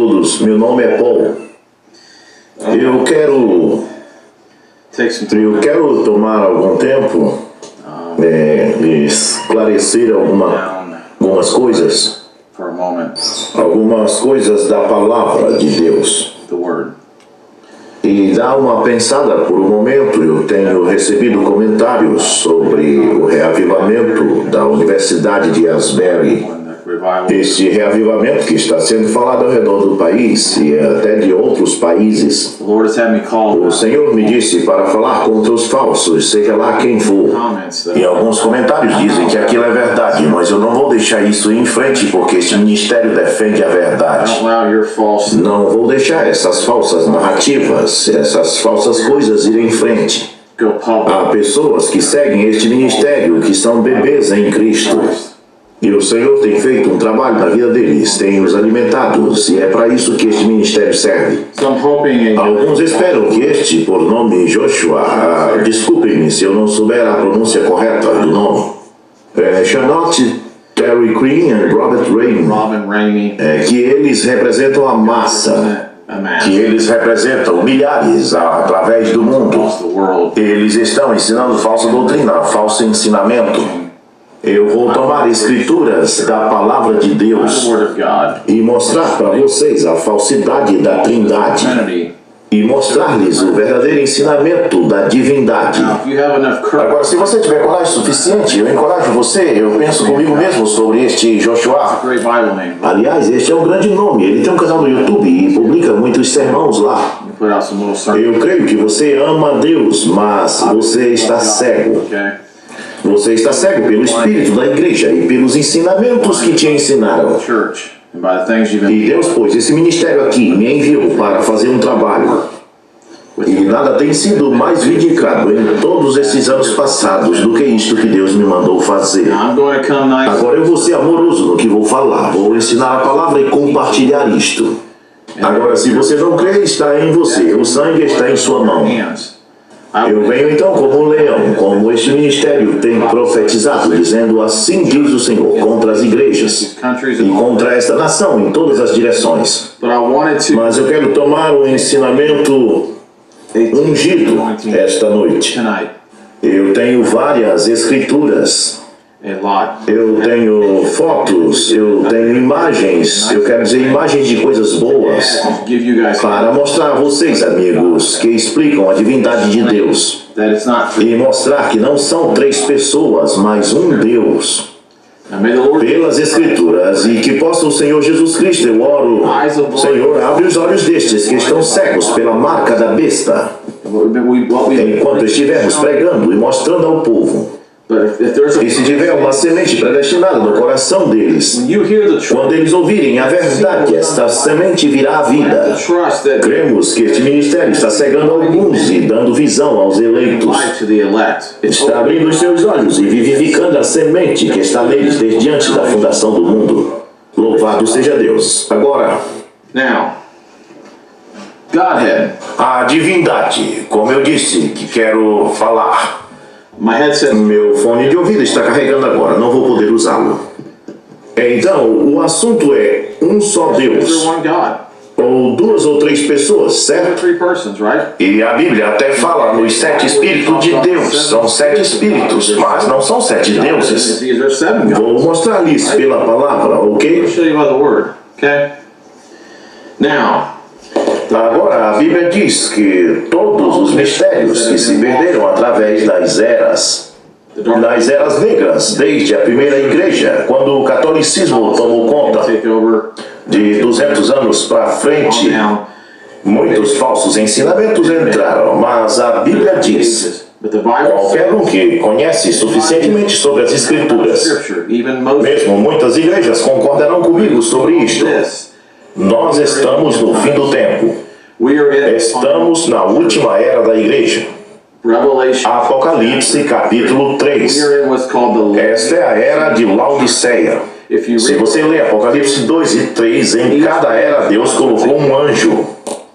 todos, meu nome é Paul. Eu quero tomar algum tempo e esclarecer algumas coisas da palavra de Deus. E dar uma pensada por um momento. Eu tenho recebido comentários sobre o reavivamento da Universidade de Asbury. Este reavivamento que está sendo falado ao redor do país e até de outros países. O Senhor me disse para falar contra os falsos, seja lá quem for. E alguns comentários dizem que aquilo é verdade, mas eu não vou deixar isso em frente porque este ministério defende a verdade. Não vou deixar essas falsas narrativas, essas falsas coisas irem em frente. Há pessoas que seguem este ministério que são bebês em Cristo. E o Senhor tem feito um trabalho na vida deles, tem os alimentados, e é para isso que este ministério serve. Alguns esperam que este, por nome Joshua, desculpem-me se eu não souber a pronúncia correta do nome, Charlotte Terry Green e Robert Rainey, que eles representam a massa, que eles representam milhares através do mundo. Eles estão ensinando falsa doutrina, falso ensinamento. Eu vou tomar escrituras da palavra de Deus e mostrar para vocês a falsidade da Trindade e mostrar-lhes o verdadeiro ensinamento da divindade. Agora, se você tiver coragem suficiente, eu encorajo você, eu penso comigo mesmo sobre este Joshua. Aliás, este é um grande nome, ele tem um canal no YouTube e publica muitos sermãos lá. Eu creio que você ama Deus, mas você está cego. Você está cego pelo espírito da igreja e pelos ensinamentos que te ensinaram. E Deus pôs esse ministério aqui, me enviou para fazer um trabalho. E nada tem sido mais vindicado em todos esses anos passados do que isto que Deus me mandou fazer. Agora eu vou ser amoroso no que vou falar. Vou ensinar a palavra e compartilhar isto. Agora, se você não crê, está em você. O sangue está em sua mão. Eu venho então como um leão, como este ministério tem profetizado, dizendo assim diz o Senhor, contra as igrejas e contra esta nação em todas as direções. Mas eu quero tomar um ensinamento ungido esta noite. Eu tenho várias escrituras. Eu tenho fotos, eu tenho imagens, eu quero dizer imagens de coisas boas, para mostrar a vocês, amigos, que explicam a divindade de Deus, e mostrar que não são três pessoas, mas um Deus. Pelas Escrituras, e que possa o Senhor Jesus Cristo, eu oro, Senhor, abre os olhos destes que estão cegos pela marca da besta, enquanto estivermos pregando e mostrando ao povo. E se tiver uma semente predestinada no coração deles, quando eles ouvirem a verdade, esta semente virá à vida. Cremos que este ministério está cegando alguns e dando visão aos eleitos. Está abrindo os seus olhos e vivificando a semente que está neles desde antes da fundação do mundo. Louvado seja Deus. Agora, a divindade, como eu disse, que quero falar. Meu fone de ouvido está carregando agora, não vou poder usá-lo. Então, o assunto é um só Deus. Ou duas ou três pessoas, certo? E a Bíblia até fala nos 7 Espíritos de Deus. São 7 Espíritos, mas não são 7 deuses. Vou mostrar-lhes pela palavra, ok? Agora, a Bíblia diz que todos os mistérios que se perderam através das eras negras, desde a primeira igreja, quando o catolicismo tomou conta, de 200 anos para frente, muitos falsos ensinamentos entraram, mas a Bíblia diz, qualquer um que conhece suficientemente sobre as Escrituras, mesmo muitas igrejas concordarão comigo sobre isto. Nós estamos no fim do tempo. Estamos na última era da igreja. Apocalipse capítulo 3. Esta é a era de Laodiceia. Se você ler Apocalipse 2 e 3, em cada era Deus colocou um anjo.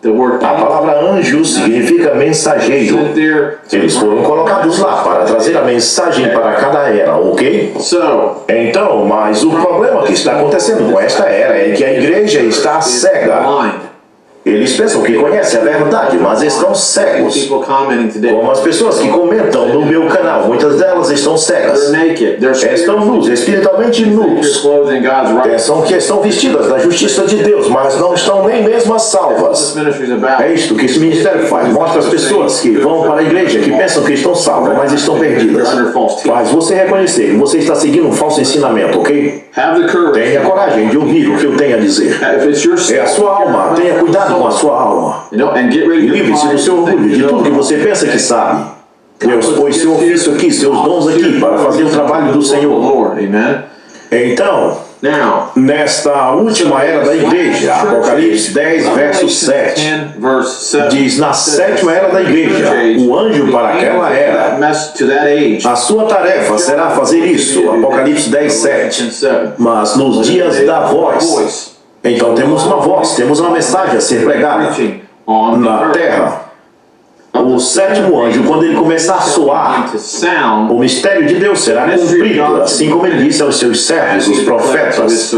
A palavra anjo significa mensageiro. Eles foram colocados lá para trazer a mensagem para cada era, ok? Então, mas o problema que está acontecendo com esta era é que a igreja está cega. Eles pensam que conhecem a verdade, mas estão cegos. Como as pessoas que comentam no meu canal, muitas delas estão cegas. Estão nus, espiritualmente nus. Pensam que estão vestidas da justiça de Deus, mas não estão nem mesmo salvas. É isto que esse ministério faz. Mostra as pessoas que vão para a igreja, que pensam que estão salvas, mas estão perdidas. Faz você reconhecer que você está seguindo um falso ensinamento, ok? Tenha coragem de ouvir o que eu tenho a dizer. É a sua alma, tenha cuidado com a sua alma. E livre-se do seu orgulho, de tudo que você pensa que sabe. Deus pôs seu ofício aqui, seus dons aqui, para fazer o trabalho do Senhor. Então, nesta última era da igreja, Apocalipse 10, verso 7, diz, na sétima era da igreja, o anjo para aquela era, a sua tarefa será fazer isso, Apocalipse 10, 7, mas nos dias da voz, então temos uma voz, temos uma mensagem a ser pregada na terra. O sétimo anjo, quando ele começar a soar, o mistério de Deus será cumprido, assim como ele disse aos seus servos, os profetas.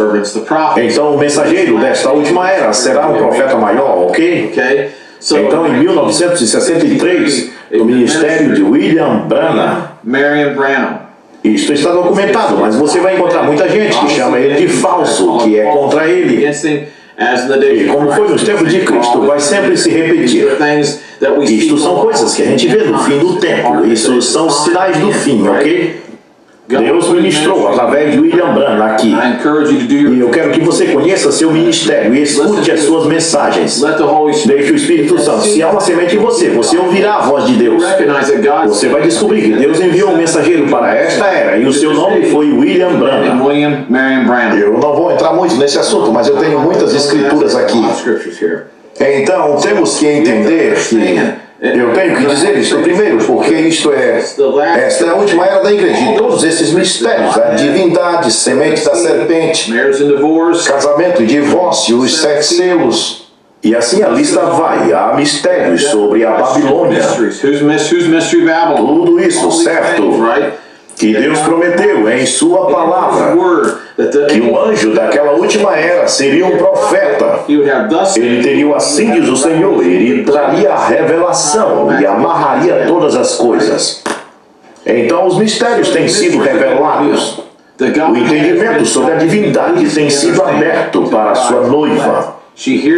Então o mensageiro desta última era será um profeta maior, ok? Então em 1963, no ministério de William Branham, isto está documentado, mas você vai encontrar muita gente que chama ele de falso, que é contra ele. E como foi nos tempos de Cristo, vai sempre se repetir. Isto são coisas que a gente vê no fim do tempo. Isso são sinais do fim, ok? Deus ministrou através de William Branham aqui. E eu quero que você conheça seu ministério e escute as suas mensagens. Deixe o Espírito Santo. Se há uma semente em você, você ouvirá a voz de Deus. Você vai descobrir que Deus enviou um mensageiro para esta era e o seu nome foi William Branham. Eu não vou entrar muito nesse assunto, mas eu tenho muitas escrituras aqui. Então, temos que entender que eu tenho que dizer isso primeiro, porque esta é a última era da igreja. E todos esses mistérios, a divindade, semente da serpente, casamento e divórcio, os 7 selos, e assim a lista vai. Há mistérios sobre a Babilônia. Tudo isso, certo? Que Deus prometeu em sua palavra que o anjo daquela última era seria um profeta. Ele teria assim diz o Senhor, ele traria a revelação e amarraria todas as coisas. Então os mistérios têm sido revelados. O entendimento sobre a divindade tem sido aberto para a sua noiva.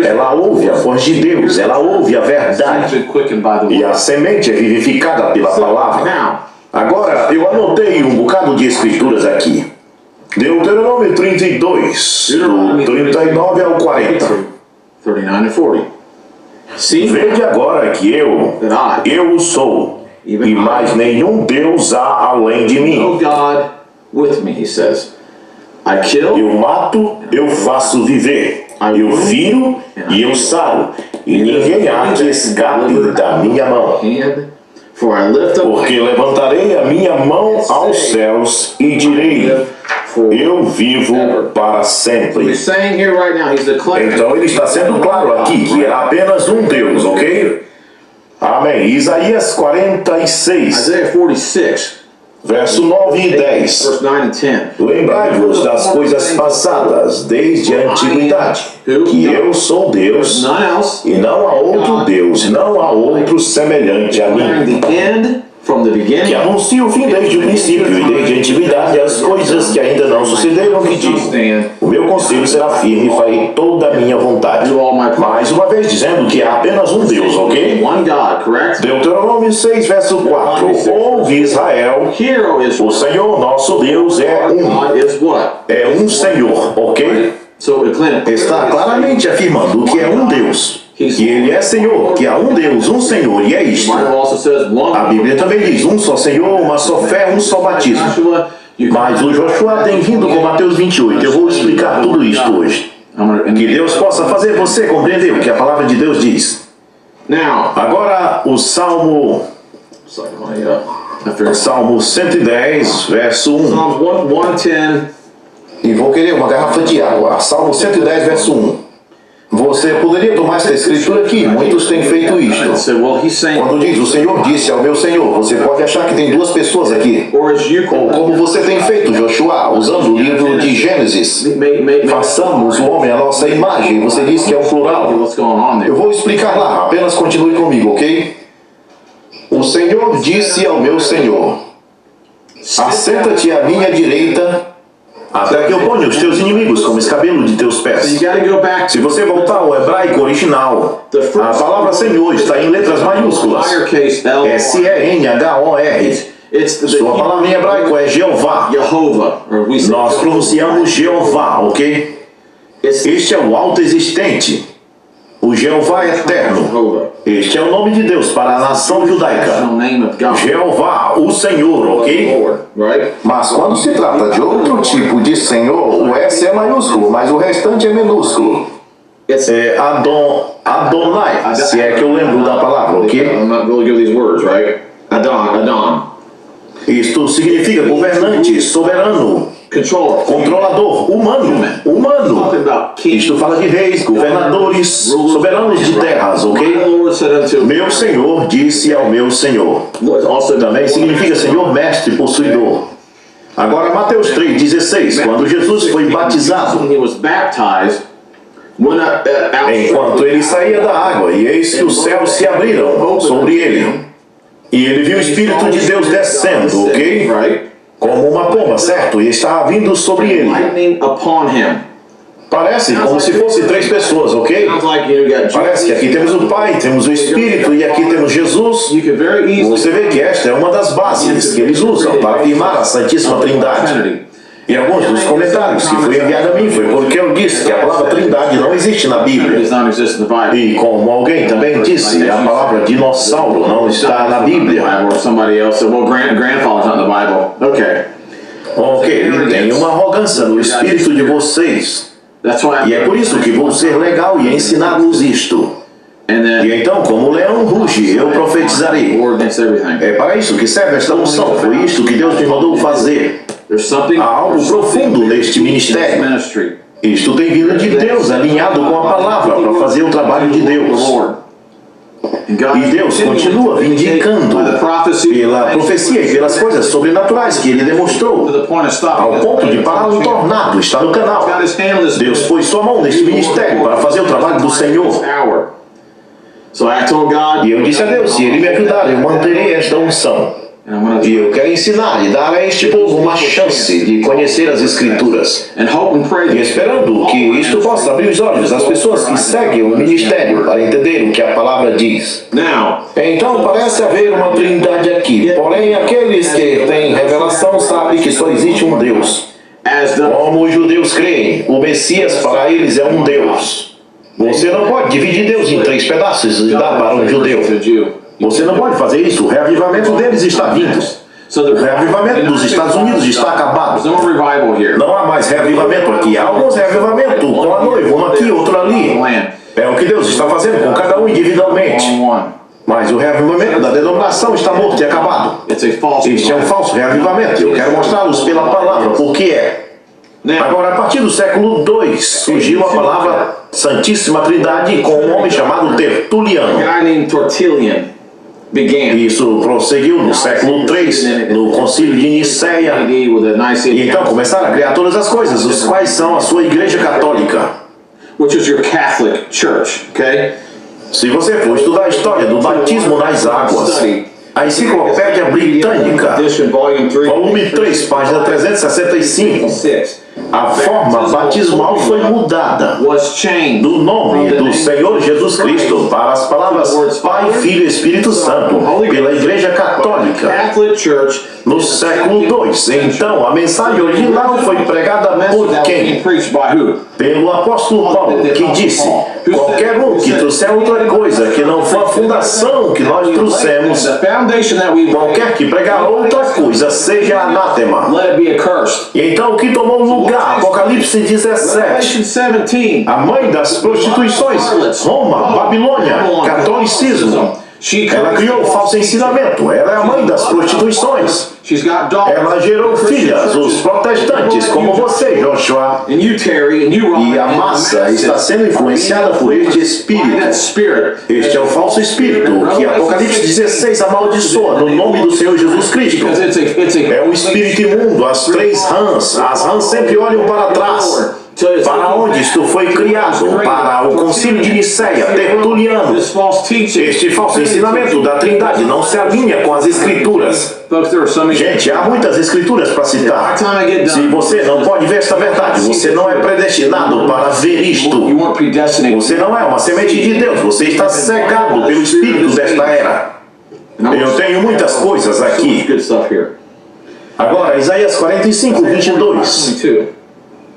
Ela ouve a voz de Deus, ela ouve a verdade. E a semente é vivificada pela palavra. Agora, eu anotei um bocado de escrituras aqui. Deuteronômio 32, do 39 ao 40. Vede agora que eu sou, e mais nenhum Deus há além de mim. Eu mato, eu faço viver. Eu firo e eu saro. E ninguém há que escape da minha mão. Porque levantarei a minha mão aos céus e direi, eu vivo para sempre. Então ele está sendo claro aqui que há apenas um Deus, ok? Amém. Isaías 46. Verso 9 e 10. Lembrai-vos das coisas passadas desde a antiguidade, que eu sou Deus, e não há outro Deus, não há outro semelhante a mim. Que anuncia o fim desde o princípio e desde a antiguidade as coisas que ainda não sucederam, que diz, o meu conselho será firme e farei toda a minha vontade. Mais uma vez dizendo que há apenas um Deus, ok? Deuteronômio 6, verso 4. Ouve Israel, o Senhor nosso Deus é um Senhor, ok? Está claramente afirmando que é um Deus. Que ele é Senhor, que há um Deus, um Senhor, e é isto. A Bíblia também diz, um só Senhor, uma só fé, um só batismo. Mas o Joshua tem vindo com Mateus 28, eu vou explicar tudo isto hoje. Que Deus possa fazer você compreender o que a palavra de Deus diz. Agora o Salmo 110, verso 1. E vou querer uma garrafa de água. Salmo 110, verso 1. Você poderia tomar essa escritura aqui, muitos têm feito isto. Quando diz, o Senhor disse ao meu Senhor, você pode achar que tem duas pessoas aqui. Ou como você tem feito, Joshua, usando o livro de Gênesis. Façamos o homem à nossa imagem. Você diz que é um plural. Eu vou explicar lá, apenas continue comigo, ok? O Senhor disse ao meu Senhor, assenta-te à minha direita, até que eu ponha os teus inimigos como escabelo de teus pés. Se você voltar ao hebraico original, a palavra Senhor está em letras maiúsculas. S-E-N-H-O-R. Sua palavra em hebraico é Jeová. Nós pronunciamos Jeová, ok? Este é o alto existente. O Jeová eterno. Este é o nome de Deus para a nação judaica. Jeová, o Senhor, ok? Mas quando se trata de outro tipo de Senhor, o S é maiúsculo, mas o restante é minúsculo. É Adonai, se é que eu lembro da palavra, ok? Isto significa governante, soberano, controlador, humano. Isto fala de reis, governadores, soberanos de terras, ok? Meu Senhor disse ao meu Senhor. Também significa Senhor, mestre, possuidor. Agora Mateus 3,16, quando Jesus foi batizado, enquanto ele saía da água, e eis que os céus se abriram sobre ele, e ele viu o Espírito de Deus descendo, ok? Como uma pomba, certo? E estava vindo sobre ele. Parece como se fossem três pessoas, ok? Parece que aqui temos o Pai, temos o Espírito e aqui temos Jesus. Você vê que esta é uma das bases que eles usam para afirmar a Santíssima Trindade. E alguns dos comentários que foi enviado a mim foi porque eu disse que a palavra Trindade não existe na Bíblia. E como alguém também disse, a palavra dinossauro não está na Bíblia. Ok, tem uma arrogância no espírito de vocês. E é por isso que vou ser legal e ensinar-vos isto. E então, como o leão ruge, eu profetizarei. É para isso que serve esta unção. Foi isto que Deus me mandou fazer. Há algo profundo neste ministério. Isto tem vindo de Deus, alinhado com a palavra, para fazer o trabalho de Deus. E Deus continua vindicando pela profecia e pelas coisas sobrenaturais que Ele demonstrou, ao ponto de parar um tornado. Está no canal. Deus pôs sua mão neste ministério para fazer o trabalho do Senhor. E eu disse a Deus, se Ele me ajudar, eu manterei esta unção. E eu quero ensinar e dar a este povo uma chance de conhecer as Escrituras. E esperando que isto possa abrir os olhos das pessoas que seguem o ministério para entender o que a palavra diz. Então parece haver uma trindade aqui. Porém, aqueles que têm revelação sabem que só existe um Deus. Como os judeus creem, o Messias para eles é um Deus. Você não pode dividir Deus em três pedaços e dar para um judeu. Você não pode fazer isso. O reavivamento deles está vindo. O reavivamento dos Estados Unidos está acabado. Não há mais reavivamento aqui. Há alguns reavivamentos com a noiva, um aqui, outro ali. É o que Deus está fazendo com cada um individualmente. Mas o reavivamento da denominação está morto e acabado. Este é um falso reavivamento. Eu quero mostrá-los pela palavra, porque é. Agora, a partir do século II, surgiu a palavra Santíssima Trindade com um homem chamado Tertuliano. Isso prosseguiu no século III, no Concílio de Nicéia. E então começaram a criar todas as coisas, os quais são a sua Igreja Católica. Se você for estudar a história do batismo nas águas, a Enciclopédia Britânica, volume 3, página 365, a forma batismal foi mudada do nome do Senhor Jesus Cristo para as palavras Pai, Filho e Espírito Santo pela Igreja Católica no século II. Então, a mensagem original foi pregada por quem? Pelo apóstolo Paulo, que disse: qualquer um que trouxer outra coisa que não for a fundação que nós trouxemos, qualquer que pregar outra coisa, seja anátema. E então o que tomou lugar? Apocalipse 17. A mãe das prostituições, Roma, Babilônia, catolicismo. Ela criou o falso ensinamento. Ela é a mãe das prostituições. instituições. Ela gerou filhas, os protestantes, como você, Joshua. E a massa está sendo influenciada por este espírito. Este é o falso espírito que Apocalipse 16 amaldiçoa no nome do Senhor Jesus Cristo. É um espírito imundo, as três rãs. As rãs sempre olham para trás. Para onde isto foi criado? Para o concílio de Niceia, Tertuliano. Este falso ensinamento da Trindade não se alinha com as Escrituras. Gente, há muitas Escrituras para citar. Se você não pode ver esta verdade, você não é predestinado para ver isto. Você não é uma semente de Deus, você está cegado pelo Espírito desta era. Eu tenho muitas coisas aqui. Agora, Isaías 45, 22.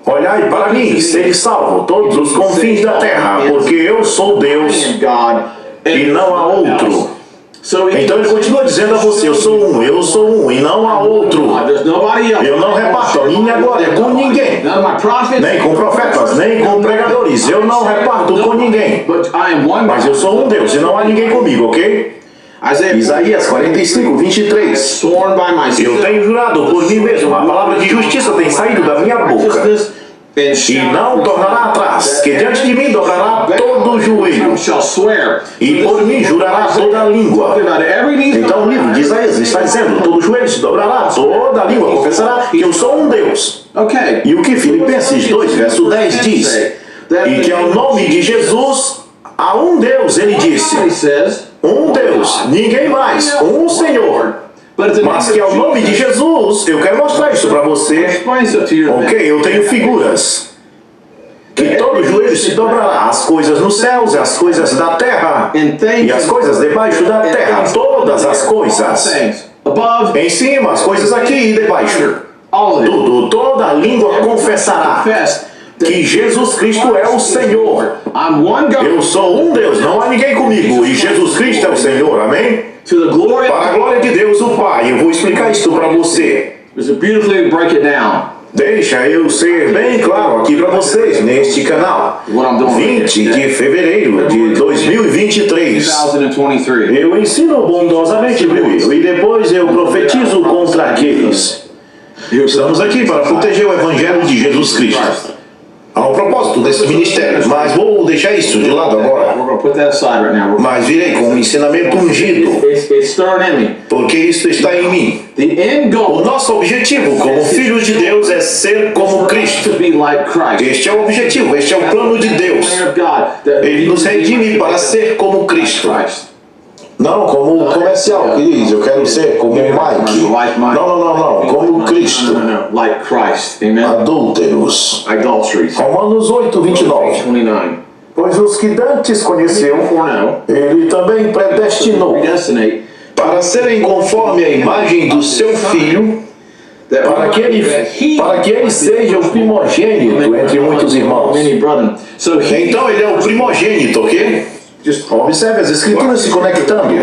Olhai para mim, sede salvo todos os confins da terra, porque eu sou Deus e não há outro. Então ele continua dizendo a você, eu sou um e não há outro. Eu não reparto a minha glória com ninguém, nem com profetas, nem com pregadores. Eu não reparto com ninguém, mas eu sou um Deus e não há ninguém comigo, ok? Isaías 45, 23. Eu tenho jurado por mim mesmo, a palavra de justiça tem saído da minha boca e não tornará atrás, que diante de mim dobrará todo o joelho e por mim jurará toda a língua. Então o livro de Isaías está dizendo, todo joelho se dobrará, toda a língua confessará que eu sou um Deus. E o que Filipenses 2, verso 10 diz? E que ao nome de Jesus há um Deus, ele disse. Um Deus, ninguém mais, um Senhor. Mas que ao nome de Jesus, eu quero mostrar isso para você. Ok, eu tenho figuras. Que todo joelho se dobrará, as coisas nos céus, as coisas da terra, e as coisas debaixo da terra, todas as coisas. Em cima, as coisas aqui e debaixo. Tudo, toda língua confessará que Jesus Cristo é o Senhor. Eu sou um Deus, não há ninguém comigo, e Jesus Cristo é o Senhor, amém? Para a glória de Deus o Pai, eu vou explicar isso para você. Deixa eu ser bem claro aqui para vocês neste canal. 20 de fevereiro de 2023. Eu ensino bondosamente, viu? E depois eu profetizo contra aqueles. Estamos aqui para proteger o Evangelho de Jesus Cristo. Há um propósito desse ministério, mas vou deixar isso de lado agora. Mas virei com um ensinamento ungido, porque isso está em mim. O nosso objetivo como filhos de Deus é ser como Cristo. Este é o objetivo, este é o plano de Deus. Ele nos redime para ser como Cristo. Não como comercial que diz, eu quero ser como Mike. Não, como Cristo. Adúlteros. Romanos 8, 29. Pois os que dantes conheceu, ele também predestinou para serem conforme a imagem do seu Filho, para que ele seja o primogênito entre muitos irmãos. Então ele é o primogênito, ok? Observe as escrituras se conectando.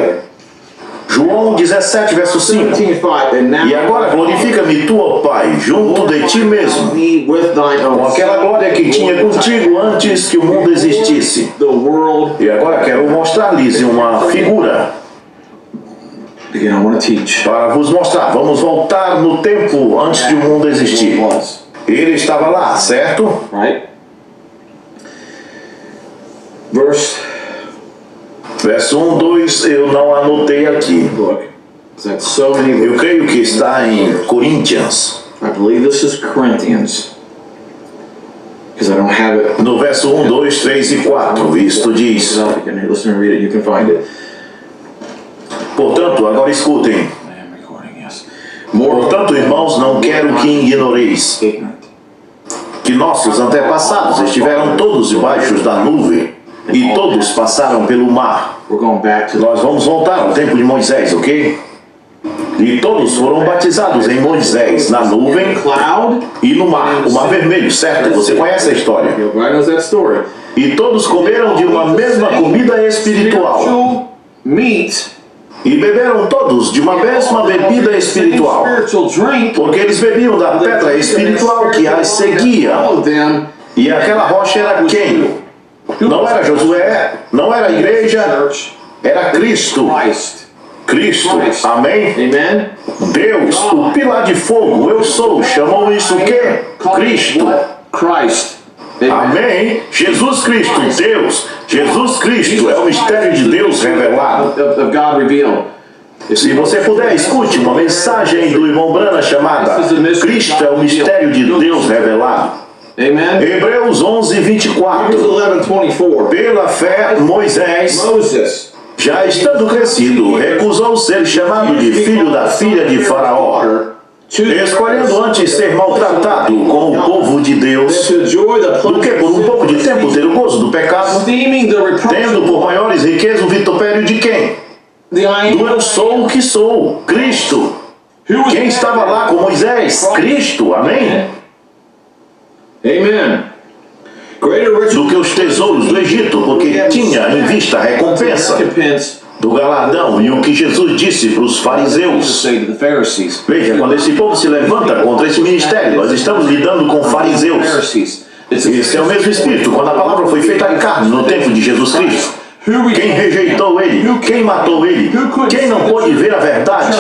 João 17, verso 5. E agora glorifica-me tu, ó Pai, junto de ti mesmo, com aquela glória que tinha contigo antes que o mundo existisse. E agora quero mostrar-lhes uma figura para vos mostrar. Vamos voltar no tempo antes de o mundo existir. Ele estava lá, certo? Verso 1, 2, eu não anotei aqui. Eu creio que está em Coríntios. No verso 1, 2, 3 e 4, isto diz. Portanto, agora escutem. Portanto, irmãos, não quero que ignoreis que nossos antepassados estiveram todos debaixo da nuvem e todos passaram pelo mar. Nós vamos voltar ao tempo de Moisés, ok? E todos foram batizados em Moisés, na nuvem e no mar, o mar vermelho, certo? Você conhece a história. E todos comeram de uma mesma comida espiritual. E beberam todos de uma mesma bebida espiritual, porque eles bebiam da pedra espiritual que as seguia. E aquela rocha era quem? Não era Josué, não era a igreja, era Cristo. Cristo. Christ. Amém? Amen. Deus, o pilar de fogo, eu sou. Chamam isso o quê? Call it Cristo. what? Christ. Amen. Amém? Jesus Cristo, Deus. Jesus Cristo é o mistério de Deus revelado. Of God revealed. Se você puder, escute uma mensagem do irmão Brana chamada Cristo é o mistério de Deus revelado. Amen. Hebreus 11, Hebrews 24. 11:24. Pela fé, Moisés, Moses, já estando crescido, recusou ser chamado de filho da filha de Faraó, escolhendo antes ser maltratado com o povo de Deus to enjoy the do que por um pouco de tempo ter o gozo do pecado, esteeming the tendo reproach por maiores riquezas o vitupério de quem? the I Do eu sou o que sou, Cristo. Who was Quem estava lá com Moisés? Cristo, amém? Amen. Greater riches Do que os tesouros do Egito, porque tinha em vista a recompensa recompense do galardão. E o que Jesus disse para os to fariseus. say to the Pharisees. Veja, quando esse povo se levanta contra esse ministério, nós estamos lidando com fariseus. Pharisees. Esse é o mesmo espírito. Quando a palavra foi feita em carne no tempo de Jesus Cristo, quem rejeitou ele? Quem matou ele? Quem não pôde ver a verdade?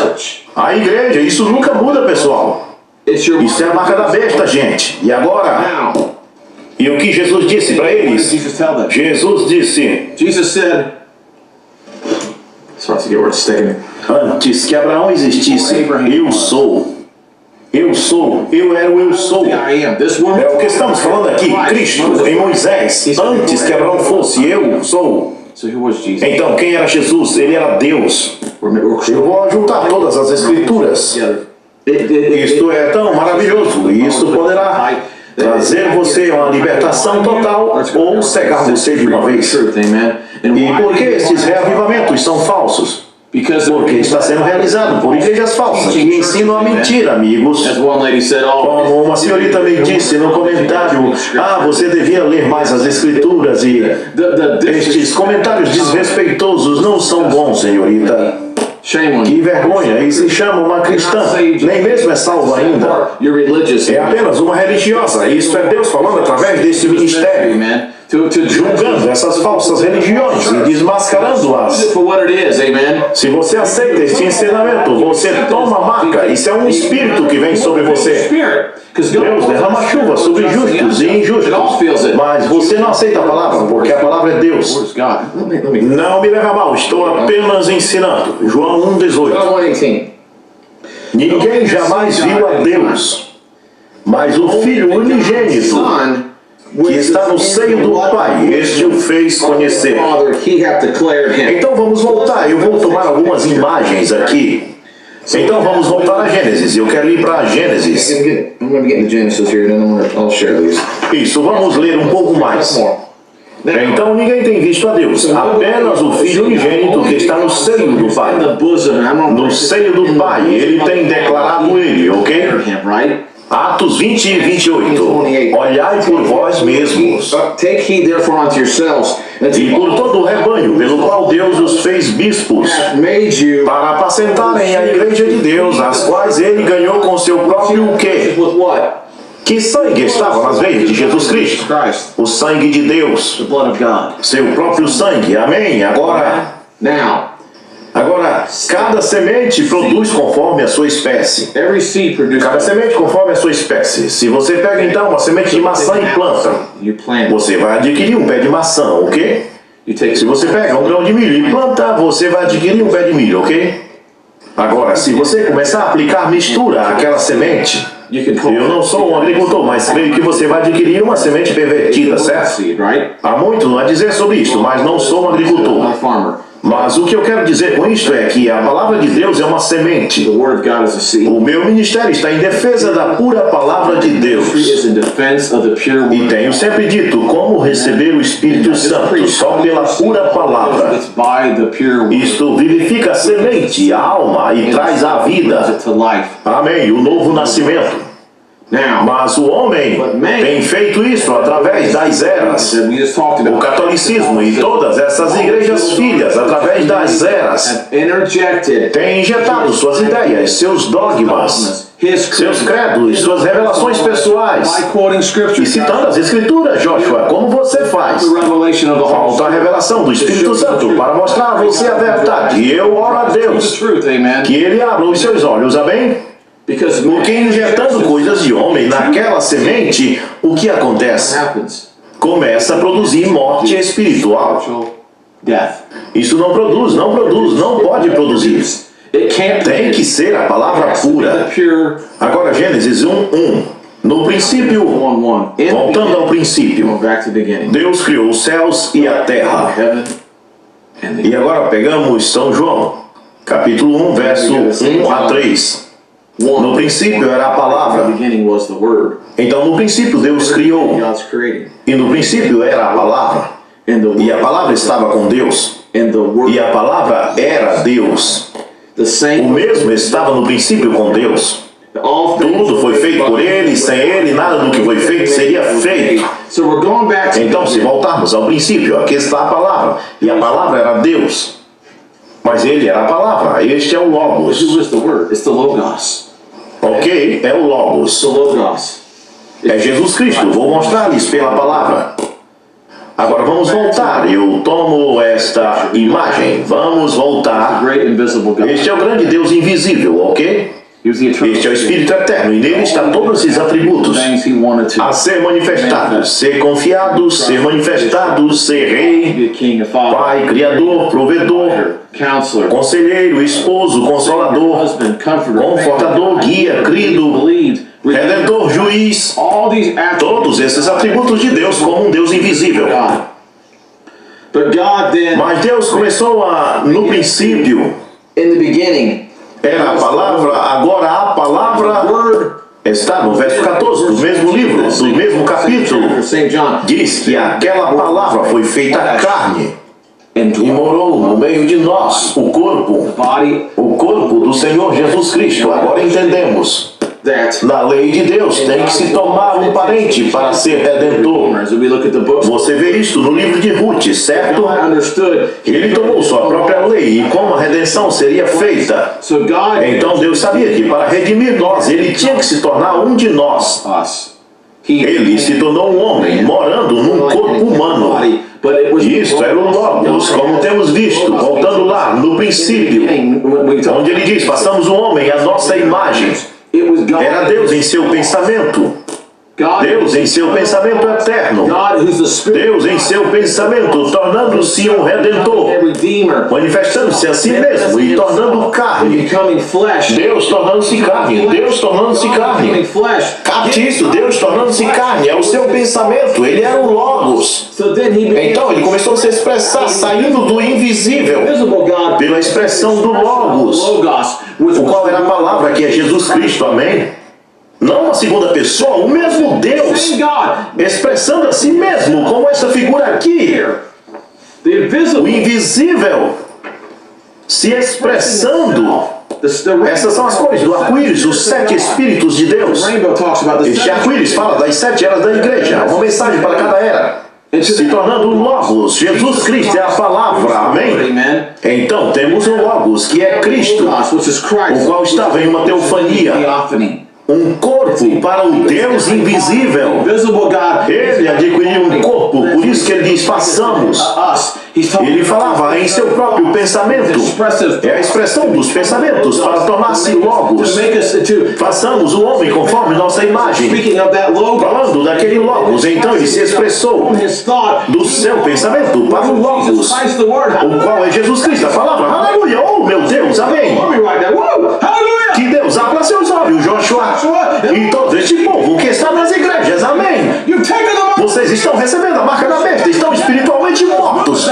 A igreja. Isso nunca muda, pessoal. Isso é a marca da besta, gente. E agora? Now, E o que Jesus disse para what did eles? Jesus tell them? Jesus disse: Jesus said, sorry to get where it's sticking. antes que Abraão existisse, eu sou. Eu sou. Eu era o eu sou. I am. This woman. É o que estamos falando aqui. Cristo em Moisés. Antes que Abraão fosse, eu sou. So who was Jesus? Então, quem era Jesus? Ele era Deus. We're Eu vou juntar todas as escrituras. together. Isto é tão maravilhoso. E isso poderá trazer você a uma libertação total ou cegar você de uma vez. Amen. E por que esses reavivamentos são falsos? Because Porque está sendo realizado por igrejas falsas que ensinam a mentira, amigos. as one lady said, oh, Como uma senhorita me disse no comentário, você devia ler mais as escrituras e estes comentários desrespeitosos não são bons, senhorita. shame on Que you. vergonha, e se chama uma cristã, nem mesmo é salva ainda. You're religious. É apenas uma religiosa, isso é Deus falando através desse ministério, Amen. To julgando essas falsas religiões e desmascarando-as. for what it is. Amen. Se você aceita este ensinamento, você toma a marca. Isso é um espírito que vem sobre você. Deus derrama chuva sobre justos e injustos. Mas você não aceita a palavra, porque a palavra é Deus. God. Let me. Não me leva a mal, estou apenas ensinando. João 1,18. John 1:18. Ninguém jamais viu a Deus, mas o Filho unigênito, Son, que está no seio do Pai, este o fez conhecer. Father, he hath declared him. Então vamos voltar, eu vou tomar algumas imagens aqui. Então vamos voltar a Gênesis, eu quero ir para Gênesis. I'm going to get into Genesis here, and then I'll share these. Isso, vamos ler um pouco mais. Então ninguém tem visto a Deus, apenas o Filho unigênito que está no seio do Pai. No seio do Pai, ele tem declarado ele, ok? Atos 20 e 28. Olhai por vós mesmos Take heed therefore unto yourselves, and e por todo o rebanho pelo qual Deus os fez bispos, hath made you para apacentarem a igreja de Deus, as quais ele ganhou com seu próprio quê? with what? Que sangue estava nas veias de Jesus Cristo? Christ, O sangue de Deus, the blood of God. seu próprio sangue, amém? Agora, cada semente produz conforme a sua espécie. Every seed produces. Cada semente conforme a sua espécie. Se você pega então uma semente de maçã e planta, You plant. você vai adquirir um pé de maçã, ok? You take. Se você pega um grão de milho e planta, você vai adquirir um pé de milho, ok? Agora, se você começar a aplicar mistura àquela semente, You can eu não sou um agricultor, mas creio que você vai adquirir uma semente pervertida, certo? seed, right? Há muito a dizer sobre isto, mas não sou um I'm agricultor. not a farmer. Mas o que eu quero dizer com isto é que a palavra de Deus é uma The semente. word of God is a seed. O meu ministério está em defesa da pura palavra de Tree Deus. is in defense of the pure E word. tenho sempre dito como receber o Espírito Santo só pela pura palavra. It's by the pure word. Isto vivifica a semente, a alma e traz a vida. Brings it to life. Amém. O novo nascimento. Now, Mas o homem tem feito isso através das eras. that we just talked O about, catolicismo e todas essas igrejas filhas, através das eras, have interjected têm injetado suas ideias, seus dogmas, his seus credos, suas revelações pessoais. by quoting scripture, E citando as escrituras, Joshua, como você faz? the revelation of the Holy Falta a revelação do Espírito Santo para mostrar a você a verdade. E eu oro a the Deus truth, amen. que Ele abra os seus olhos, amém? Because Porque injetando coisas de homem naquela semente, o que acontece? happens, Começa a produzir morte espiritual. spiritual death. Isso não produz, não pode produzir. It can't Tem que ser a palavra the pura. pure Agora, Gênesis 1:1. No princípio, 1:1. In the voltando ao princípio, beginning, back to the beginning. Deus criou os céus e a terra. Heaven and the E agora pegamos São João, capítulo 1, verso 1 a 3. No princípio era a the palavra. beginning was the word. Então, no princípio, Deus criou. God's creating. E no princípio era a palavra. And the E a word palavra estava com Deus. and the word E a palavra era Deus. the O same mesmo estava no princípio com Deus. all things Tudo foi feito por Ele, sem Ele nada do que foi feito seria feito. So we're going back to Então, se voltarmos ao princípio, aqui está a palavra. E a palavra era Deus. Mas Ele era a palavra. Este é o Logos. who is the word? It's the Logos. Ok? É o Logos. The Logos. É Jesus Cristo. Vou mostrar-lhes pela palavra. Agora vamos voltar. Eu tomo esta imagem. Vamos The voltar. great invisible God. Este é o grande Deus invisível, ok? He was the eternal. Este é o Espírito Eterno. E nele estão todos esses atributos. Things he wanted to A ser manifestados, ser confiados, ser manifestados, ser rei, be a king, a father, pai, criador, provedor, counselor, conselheiro, esposo, consolador, husband, comforter, confortador, guia, crido, believed, redentor, juiz. all these attributes Todos esses atributos de Deus como um Deus invisível. of God. But God then, Mas Deus começou no princípio, in the beginning, era a palavra, agora a palavra word, está no verso 14 do mesmo livro, do mesmo capítulo. St. John, Diz que aquela palavra foi feita carne and e morou no meio de nós, o corpo do Senhor Jesus Cristo. Agora entendemos. that Na lei de Deus tem que se tomar um parente para ser redentor. as we look at the book, Você vê isto no livro de Ruth, certo? God understood. Ele tomou sua própria lei e como a redenção seria feita. So God Então Deus sabia que para redimir nós, ele tinha que se tornar um de nós. us. He Ele se tornou um homem, morando num corpo humano. But it was Isto era o Logos, como temos visto, voltando lá no princípio, onde ele diz, façamos o homem à nossa imagem. It was God. Era Deus em seu pensamento, Deus em seu pensamento eterno, God who's the Spirit. Deus em seu pensamento, tornando-se um redentor, A redeemer. manifestando-se a si mesmo e tornando carne. Becoming flesh. Deus tornando-se carne, Deus tornando-se Becoming carne. flesh. Capte isso, Deus tornando-se carne, é o seu pensamento, ele era o Logos. So then he became Então ele começou a se expressar, saindo do invisível, visible God pela expressão do Logos, Logos, which o qual was era a palavra que é Jesus Cristo, amém? Não uma segunda pessoa, o mesmo Deus, same God. expressando a si mesmo, como essa figura aqui, The o invisible. invisível, se expressando. Essas são as cores do arco-íris, os 7 Espíritos de Deus. Rainbow talks about the Este arco-íris fala das 7 eras da igreja, uma mensagem para cada era. Se tornando o Logos, Jesus Cristo é a palavra, amém? Amen. Então temos o Logos, que é Cristo, Logos, which is Christ. o qual estava em uma teofania, Theophany. um corpo para o Deus invisível. Invisible God. Ele adquiriu um corpo, por isso que ele diz, façamos. Us. He's talking Ele falava em seu próprio pensamento, é a expressão dos pensamentos para tornar-se to Logos. make us to. Façamos o homem conforme nossa imagem. Speaking of that Logos, Falando daquele Logos, então ele se expressou his thought. do seu pensamento para o Logos, Christ the Word. o qual é Jesus Cristo, a palavra. Aleluia! Oh, meu Deus, amém! Let me write that. Woo! Hallelujah! Que Deus abra seus olhos, Joshua, e todo este povo que está nas igrejas, amém! You've taken the mark. Vocês estão recebendo a marca da besta, estão espiritualmente mortos.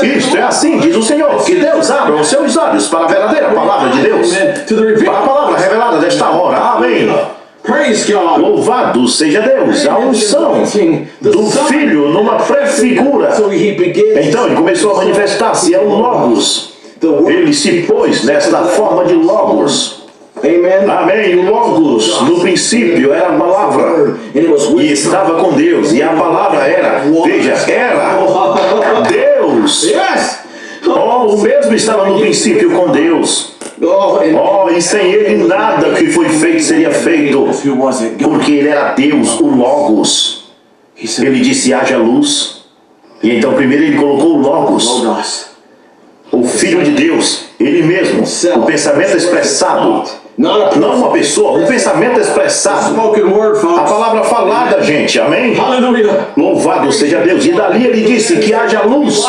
Isto é assim, diz o Senhor, que Deus abra os seus olhos para a verdadeira palavra de Deus, To the reveal. para a palavra revelada desta hora, amém! Praise God. Louvado seja Deus, a unção do Filho numa prefigura. So he begins. Então ele começou a manifestar-se, é o Logos. The word. Ele se pôs nesta forma de Logos. Amen. Amém. O Logos, no princípio, era a palavra. E estava com Deus. E a palavra era, veja, era Deus. Yes. Oh, o mesmo estava no princípio com Deus. Oh, e sem ele nada que foi feito seria feito. Porque ele era Deus, o Logos. Ele disse, haja luz. E então primeiro ele colocou o Logos. O Filho de Deus, ele mesmo, o pensamento expressado, não uma pessoa, um pensamento expressado, a palavra falada, gente, amém? Louvado seja Deus. E dali ele disse que haja luz.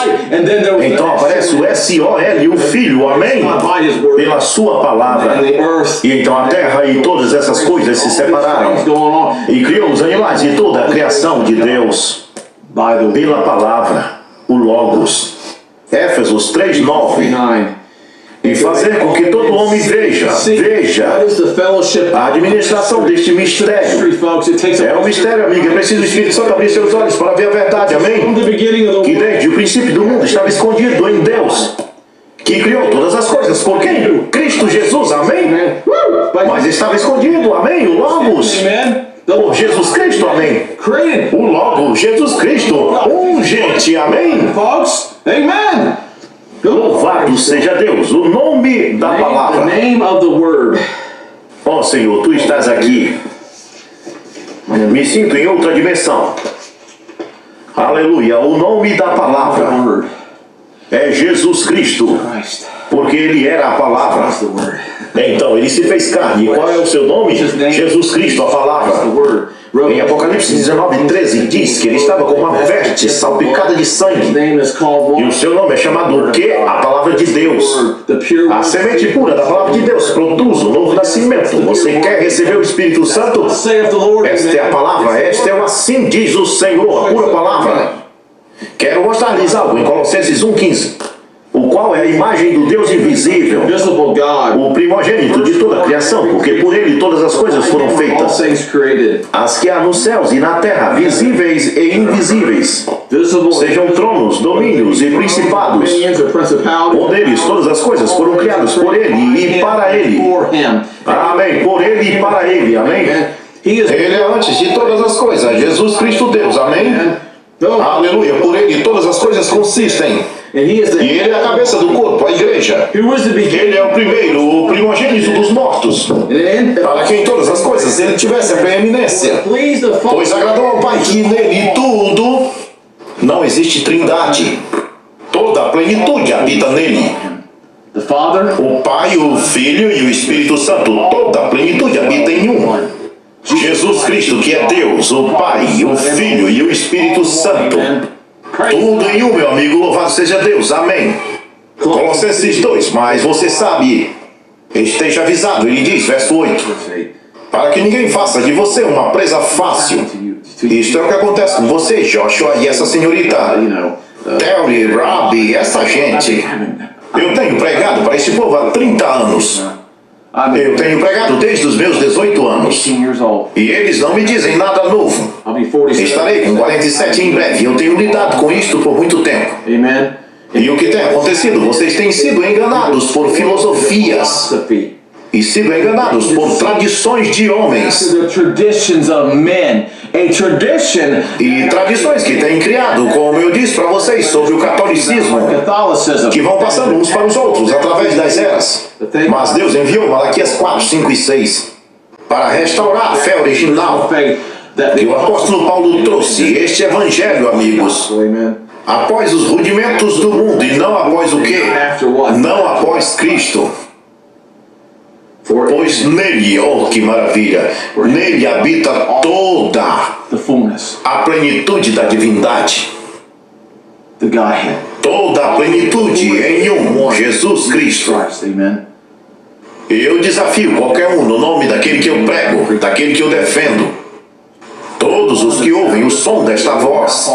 Então aparece o S-O-L, o Filho, amém? Pela sua palavra. E então a terra e todas essas coisas se separaram. E criou os animais e toda a criação de Deus pela palavra, o Logos. Éfesos 3:9. E fazer com que todo homem veja a administração deste mistério. É um mistério, amigo. É preciso o Espírito Santo abrir seus olhos para ver a verdade, amém? Que desde o princípio do mundo estava escondido em Deus, que criou todas as coisas. Por quem? Cristo Jesus, amém? Mas estava escondido, amém? O Logos. Por Jesus Cristo, amém? O Logos, Jesus Cristo, gente, amém? Amen. Louvado seja Deus, o nome da palavra. Ó Senhor, Tu estás aqui. Me sinto em outra dimensão. Aleluia, o nome da palavra é Jesus Cristo, porque Ele era a palavra. Então, Ele se fez carne. E qual é o seu nome? Jesus Cristo, a palavra. Em Apocalipse 19:13 diz que ele estava com uma veste salpicada de sangue. E o seu nome é chamado o quê? A palavra de Deus. A semente pura da palavra de Deus produz um novo nascimento. Você quer receber o Espírito Santo? Esta é a palavra, esta é o assim diz o Senhor, a pura palavra. Quero mostrar-lhes algo em Colossenses 1:15. O qual é a imagem do Deus invisível, o primogênito de toda a criação, porque por ele todas as coisas foram feitas, as que há nos céus e na terra, visíveis e invisíveis, sejam tronos, domínios e principados. Poderes, todas as coisas foram criadas por ele e para ele. Amém. Por ele e para ele. Amém. Ele é antes de todas as coisas. Jesus Cristo Deus. Amém. Aleluia. Por ele todas as coisas consistem. E ele é a cabeça do corpo, a igreja. Ele é o primeiro, o primogênito dos mortos, para que em todas as coisas ele tivesse a preeminência. Pois agradou ao Pai que nele tudo, não existe trindade, toda a plenitude habita nele. O Pai, o Filho e o Espírito Santo, toda a plenitude habita em um. Jesus Cristo, que é Deus, o Pai, o Filho e o Espírito Santo. Tudo em um, meu amigo, louvado seja Deus, amém. Colossenses 2, mas você sabe, esteja avisado, ele diz, verso 8, para que ninguém faça de você uma presa fácil. Isto é o que acontece com você, Joshua, e essa senhorita, Terry, Robbie, essa gente. Eu tenho pregado para esse povo há 30 anos. Eu tenho pregado desde os meus 18 anos. E eles não me dizem nada novo. Estarei com 47 em breve. Eu tenho lidado com isto por muito tempo. E o que tem acontecido? Vocês têm sido enganados por filosofias. E sido enganados por tradições de homens. E tradições que têm criado, como eu disse para vocês, sobre o catolicismo, que vão passando uns para os outros através das eras. Mas Deus enviou Malaquias 4, 5 e 6 para restaurar a fé original que o apóstolo Paulo trouxe. Este evangelho, amigos, após os rudimentos do mundo e não após o quê? Não após Cristo. Pois nele, oh que maravilha, nele habita toda a plenitude da divindade. Toda a plenitude em um, Jesus Cristo. Eu desafio qualquer um no nome daquele que eu prego, daquele que eu defendo. Todos os que ouvem o som desta voz,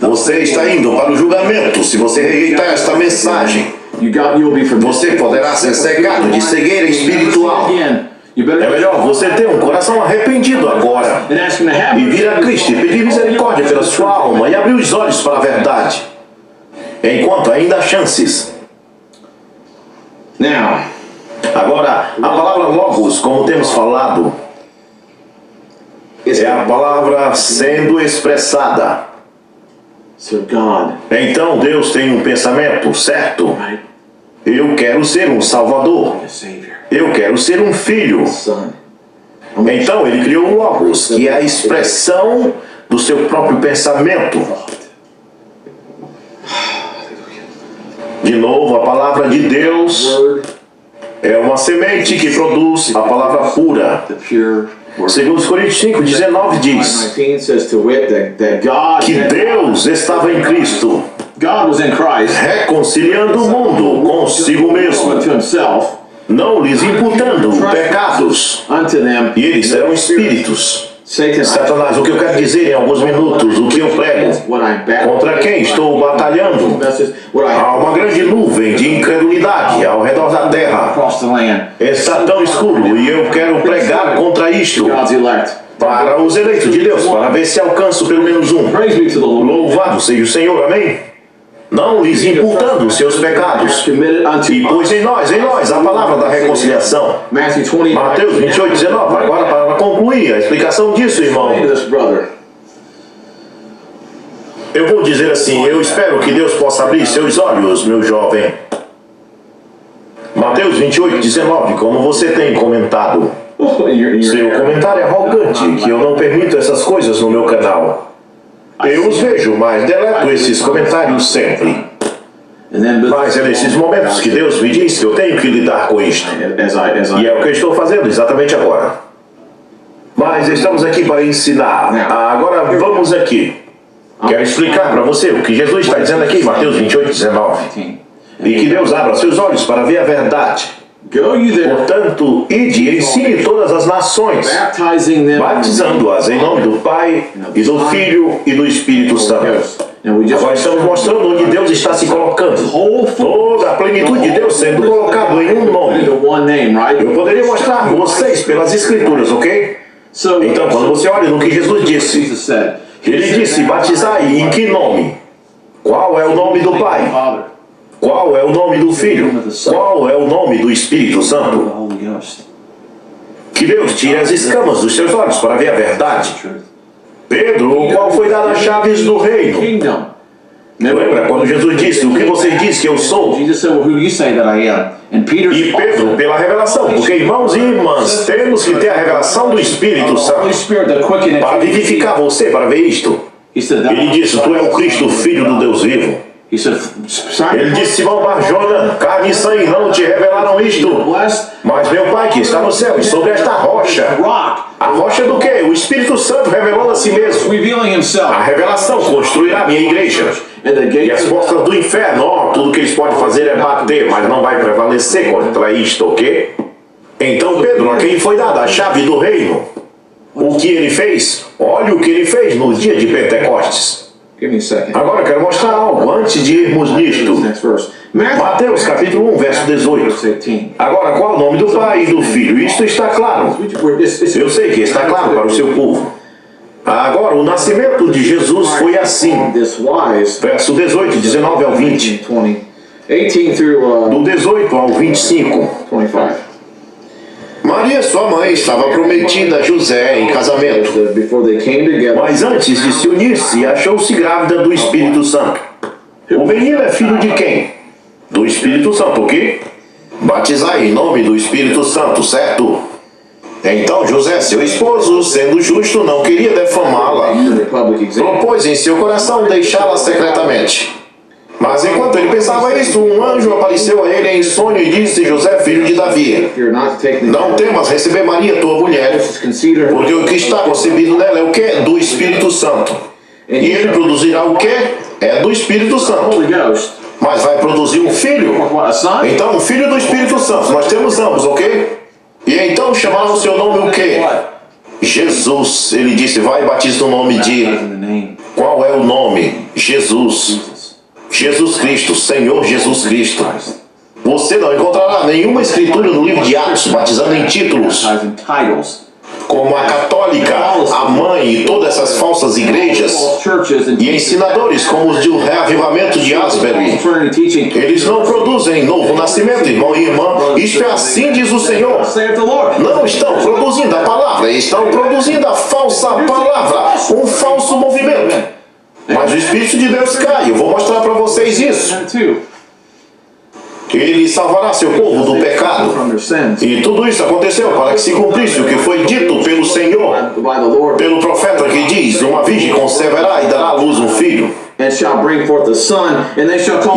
você está indo para o julgamento se você rejeitar esta mensagem. Você poderá ser cegado de cegueira espiritual. É melhor você ter um coração arrependido agora e vir a Cristo e pedir misericórdia pela sua alma e abrir os olhos para a verdade, enquanto ainda há chances. Agora, a palavra logos, como temos falado, é a palavra sendo expressada. So God, Então Deus tem um pensamento, certo? right? Eu quero ser um salvador. A Savior, Eu quero ser um filho. Son. Então ele criou o logos, que é a expressão do seu próprio pensamento. De novo, a palavra de Deus Word, é uma semente que produz a palavra pura. the pure word. Segundo Coríntios 5:19 diz 19 says to wit that God, que Deus estava em Cristo, God was in Christ, reconciliando o mundo consigo mesmo, unto himself, não lhes imputando pecados, unto them. e eles serão espíritos. Satan, Satanás, o que eu quero dizer em alguns minutos, o que eu prego, what I'm battling. contra quem estou batalhando, Message, what I há uma grande nuvem de incredulidade ao redor da terra. across the land. Está tão escuro e eu quero pregar contra isto God's elect. para os eleitos de Deus, para ver se alcanço pelo menos um. Praise be to the Lord. Louvado seja o Senhor, amém? Não lhes imputando seus pecados. Committed unto E pôs em nós, a palavra da reconciliação. Matthew 20. Mateus 28:19. Agora, para concluir a explicação disso, irmão, Explain to this brother. eu vou dizer assim, eu espero que Deus possa abrir seus olhos, meu jovem. Mateus 28:19, como você tem comentado. Seu comentário é arrogante, que eu não permito essas coisas no meu canal. Eu os vejo, mas deleto esses comentários sempre. Mas é nesses momentos que Deus me diz que eu tenho que lidar com isto. E é o que eu estou fazendo exatamente agora. Mas estamos aqui para ensinar. Agora vamos aqui. Quero explicar para você o que Jesus está dizendo aqui em Mateus 28:19. E que Deus abra seus olhos para ver a verdade. Go you there, Portanto, ide e ensine todas as nações, baptizing them batizando-as em nome do Pai, e do Filho e do Espírito Santo. And we just Agora estamos mostrando onde Deus está se colocando. Toda a plenitude de Deus sendo colocado em um nome. into one name, right? Eu poderia mostrar vocês pelas Escrituras, ok? So Então, quando você olha no que Jesus disse, Jesus said, ele disse, batizai em que nome? Qual é o nome do Pai? Father, Qual é o nome do Filho? Qual é o nome do Espírito the Santo? Holy Ghost, Que Deus tire as escamas dos seus olhos para ver a verdade. truth. Pedro, qual foi dada as chaves do reino? Kingdom. Lembra quando Jesus disse, o que você diz que eu sou? Jesus said, well, who do you say that I am? And Peter E Pedro, pela revelação, porque irmãos e irmãs, temos que ter a revelação do Espírito Holy Santo Spirit, the quickening. para vivificar você, para ver isto. He said, Ele disse, tu é o Cristo, Filho do Deus vivo. He said, Ele disse, Simão Barjona, carne e sangue não te revelaram isto, blessed mas meu Pai que está no céu, e sobre esta rocha. rock, A rocha do quê? O Espírito Santo revelou a si mesmo. revealing A himself. revelação construirá a minha igreja. And the E as gates portas do inferno, ó, tudo que eles podem fazer é bater, mas não vai prevalecer contra isto, ok? Então Pedro, a quem foi dada a chave do reino, o que ele fez? Olha o que ele fez no dia de Pentecostes. Give me a second. Agora eu quero mostrar algo antes de irmos nisto. Next verse. Matthew Mateus capítulo 1, verso 18. verse 18. Agora, qual é o nome do Pai e do Filho? Isto está claro. Eu sei que está claro para o seu povo. Agora, o nascimento de Jesus foi assim. This wise, Verso 18, 19 ao 20. 20, 18 through Do 18 ao 25. 25. Maria, sua mãe, estava prometida a José em casamento. Before they came together, Mas antes de se unir-se, achou-se grávida do Espírito Santo. O menino é filho de quem? Do Espírito Santo, ok? Batizai em nome do Espírito Santo, certo? Então José, seu esposo, sendo justo, não queria defamá-la. the public example. Propôs em seu coração deixá-la secretamente. Mas enquanto ele pensava isso, um anjo apareceu a ele em sonho e disse, José, filho de Davi, You're not taking não temas receber Maria, tua mulher, consider porque o que está concebido nela é o quê? Do Espírito Santo. E ele produzirá o quê? É do Espírito Santo. Holy Ghost. Mas vai produzir um filho. What, a son? Então, o filho do Espírito Santo. Nós temos ambos, ok? E então chamaram o seu nome o quê? What? Jesus. Ele disse, vai e batiza no nome de... In the name Qual é o nome? Jesus. Jesus Jesus Cristo, Senhor Jesus Cristo. Christ. Você não encontrará nenhuma escritura no livro de Atos batizando em títulos, Baptized in titles. como a católica, a mãe e todas essas falsas igrejas e ensinadores como os do reavivamento de Asbury. Eles não produzem novo nascimento, irmão e irmã. Isto é assim, diz o Senhor. Não estão produzindo a palavra, estão produzindo a falsa palavra, um falso movimento. Mas o Espírito de Deus cai. Eu vou mostrar para vocês isso. Ele salvará seu povo do pecado. E tudo isso aconteceu para que se cumprisse o que foi dito pelo Senhor, pelo profeta que diz: uma virgem conceberá e dará à luz um filho. E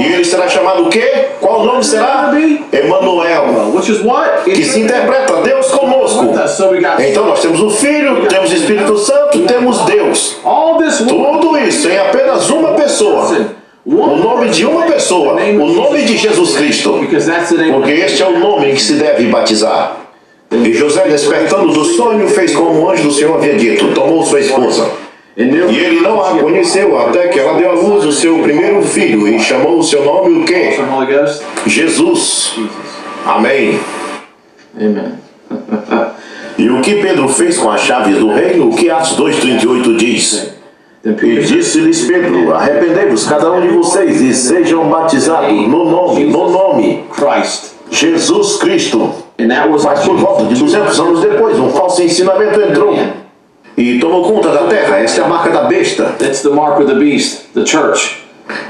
ele será chamado o quê? Qual o nome será? Emanuel, que se interpreta Deus conosco. Então nós temos o Filho, temos o Espírito Santo, temos Deus. Tudo isso em apenas uma pessoa. O nome de uma pessoa, o nome de Jesus Cristo, porque este é o nome em que se deve batizar. E José, despertando do sonho, fez como o anjo do Senhor havia dito, tomou sua esposa. E ele não a conheceu até que ela deu à luz o seu primeiro filho e chamou o seu nome o quê? Jesus. Amém. E o que Pedro fez com as chaves do reino, o que Atos 2:38 diz? E disse-lhes Pedro: arrependei-vos cada um de vocês e sejam batizados no nome Jesus Cristo. Mas por volta de 200 anos depois, um falso ensinamento entrou e tomou conta da terra. Esta é a marca da besta.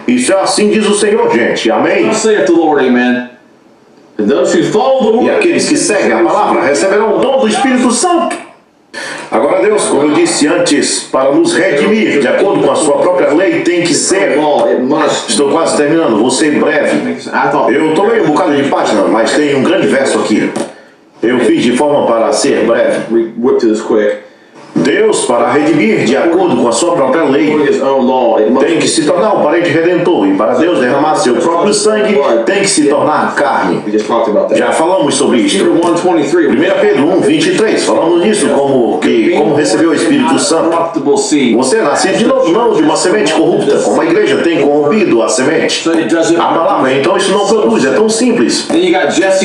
Isso é assim, diz o Senhor, gente. Amém. E aqueles que seguem a palavra receberão o dom do Espírito Santo. Agora Deus, como eu disse antes, para nos redimir de acordo com a sua própria lei, tem que ser. Estou quase terminando, vou ser breve. Eu tomei um bocado de página, mas tem um grande verso aqui. Eu fiz de forma para ser breve. Deus, para redimir de acordo com a sua própria lei, tem que se tornar um parente redentor. E para Deus derramar seu próprio sangue, tem que se tornar carne. Já falamos sobre isso. 1 Pedro 1:23, falamos disso como recebeu o Espírito Santo. Você é nascido de novo, não de uma semente corrupta, como a igreja tem corrompido a semente. A palavra, então isso não produz, é tão simples.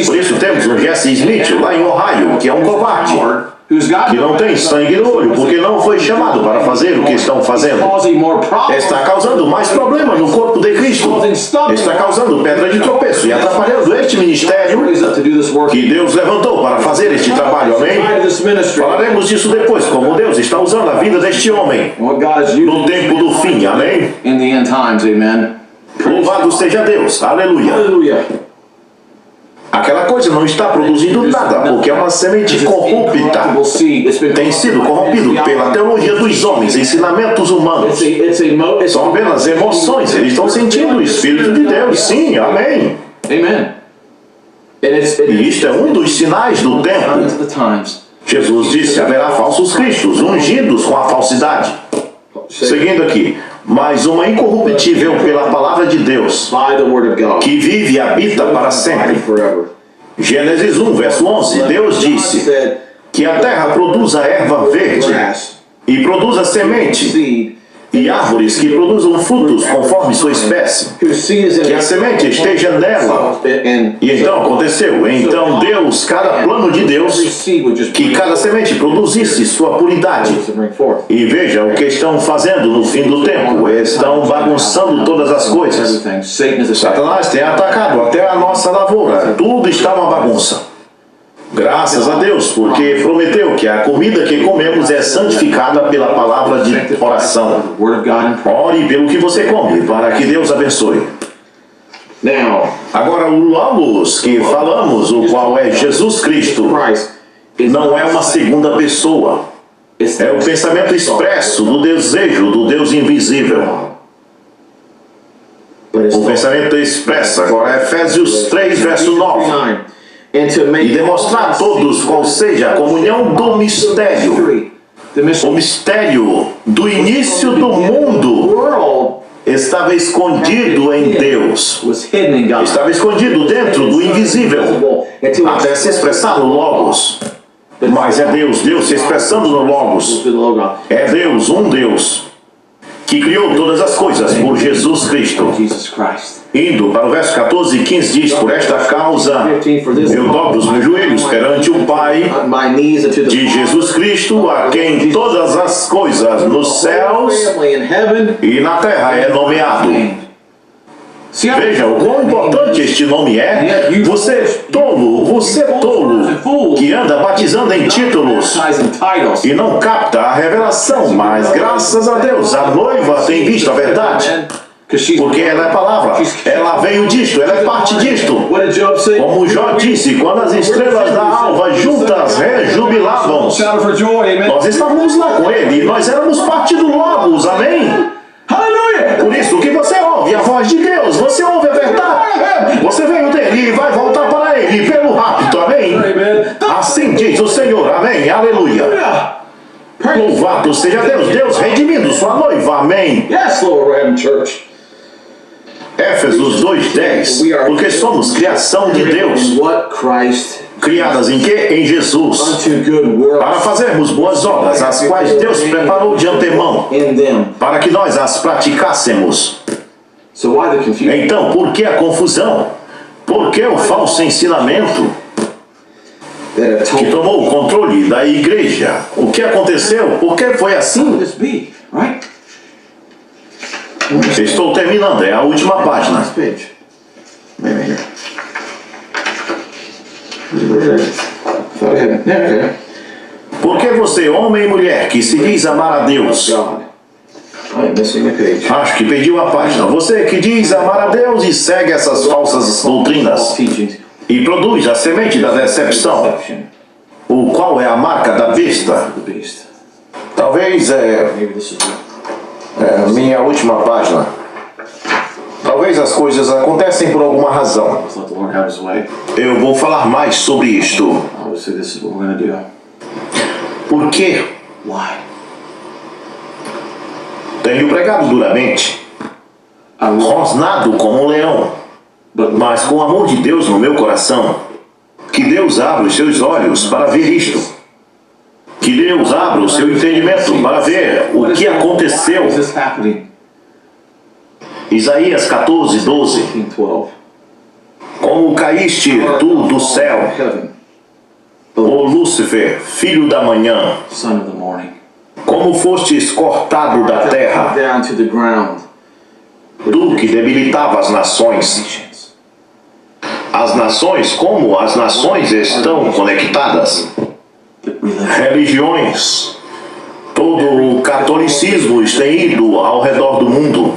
Por isso temos um Jesse Smith lá em Ohio, que é um covarde, que não tem sangue no olho, porque não foi chamado para fazer o que estão fazendo. Está causando mais problema no corpo de Cristo. Está causando pedra de tropeço e atrapalhando este ministério que Deus levantou para fazer este trabalho. Amém? Falaremos disso depois, como Deus está usando a vida deste homem no tempo do fim. Amém? Louvado seja Deus. Aleluia. Aquela coisa não está produzindo nada, porque é uma semente corrupta. Tem sido corrompido pela teologia dos homens, ensinamentos humanos. São apenas emoções, eles estão sentindo o Espírito de Deus. Sim, amém. E isto é um dos sinais do tempo. Jesus disse: haverá falsos cristos, ungidos com a falsidade. Seguindo aqui. Mas uma incorruptível pela palavra de Deus, que vive e habita para sempre. Gênesis 1, verso 11, Deus disse que a terra produza erva verde e produza semente e árvores que produzam frutos conforme sua espécie, que a semente esteja nela. E então aconteceu. Então Deus, cada plano de Deus, que cada semente produzisse sua puridade. E veja o que estão fazendo no fim do tempo. Estão bagunçando todas as coisas. Satanás tem atacado até a nossa lavoura. Tudo está uma bagunça. Graças a Deus, porque prometeu que a comida que comemos é santificada pela palavra de oração. Ore pelo que você come, para que Deus abençoe. Agora o Logos que falamos, o qual é Jesus Cristo, não é uma segunda pessoa. É o pensamento expresso do desejo do Deus invisível. O pensamento expresso. Agora Efésios 3, verso 9. E demonstrar a todos qual seja a comunhão do mistério. O mistério do início do mundo estava escondido em Deus. Estava escondido dentro do invisível, até se expressar no Logos. Mas é Deus, Deus se expressando no Logos. É Deus, um Deus, que criou todas as coisas por Jesus Cristo. Indo para o verso 14 e 15 diz: por esta causa eu dobro os meus joelhos perante o Pai my knees unto the de Jesus Cristo, a quem todas as coisas nos céus family in heaven. e na terra é nomeado. Veja o quão importante este nome é. Você tolo, que anda batizando em títulos e não capta a revelação, mas graças a Deus a noiva tem visto a verdade. Porque ela é palavra, ela veio disto, ela é parte disto. Como Jó disse, quando as estrelas da alva juntas rejubilavam, nós estávamos lá com ele e nós éramos parte do Logos, amém? Aleluia! Por isso que você ouve a voz de Deus, você ouve a verdade, você veio dele e vai voltar para ele pelo rapto, amém? Assim diz o Senhor, amém, aleluia. Louvado seja Deus, Deus redimindo sua noiva, amém. Yes, Lord, Ram Church. Éfesos 2:10, porque somos criação de Deus, What Christ criadas em quê? Em Jesus, unto good works para fazermos boas obras, as quais Deus preparou de antemão, in them. para que nós as praticássemos. So why the confusion? Então, por que a confusão? Por que o falso ensinamento That have que told tomou o controle da igreja? O que aconteceu? Por que foi assim? this be, right? Estou terminando, é a última página. Last page. Maybe here. Thought I had yeah, okay. Porque você, homem e mulher, que se diz amar a Deus, God. I am missing a page. acho que pediu a página. Você que diz amar a Deus e segue essas falsas doutrinas Teachings. e produz a semente da decepção, Deception. o qual é a marca da besta. The beast. Talvez Maybe this is minha última página. Talvez as coisas acontecem por alguma razão. let's let the Lord have his way. Eu vou falar mais sobre isto. Obviously, this is what we're going to do. Por quê? Why? Tenho pregado duramente, I will, rosnado como um leão, but mas com o amor de Deus no meu coração. Que Deus abra os seus olhos para ver isto. Que Deus abra o seu entendimento para ver o que aconteceu. Why is this happening? Isaías 14:12. 12. Como caíste tu do céu, Heaven, ó Lúcifer, filho da manhã, son of the morning. como fostes cortado da terra, Down to the ground. tu que debilitava as nações. Nations. As nações, como as nações estão conectadas? Religiões. Todo o catolicismo tem ido ao redor do mundo.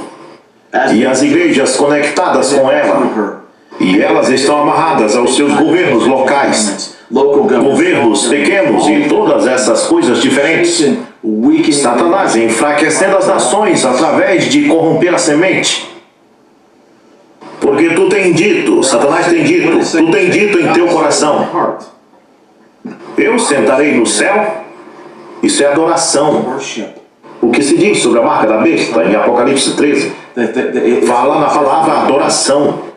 E as igrejas conectadas com ela. E elas estão amarradas aos seus governos locais. Governos pequenos e todas essas coisas diferentes. Satanás enfraquecendo as nações através de corromper a semente. Porque tu tem dito, Satanás tem dito, tu tem dito em teu coração: eu sentarei no céu. Isso é adoração. O que se diz sobre a marca da besta em Apocalipse 13? Fala na palavra adoração.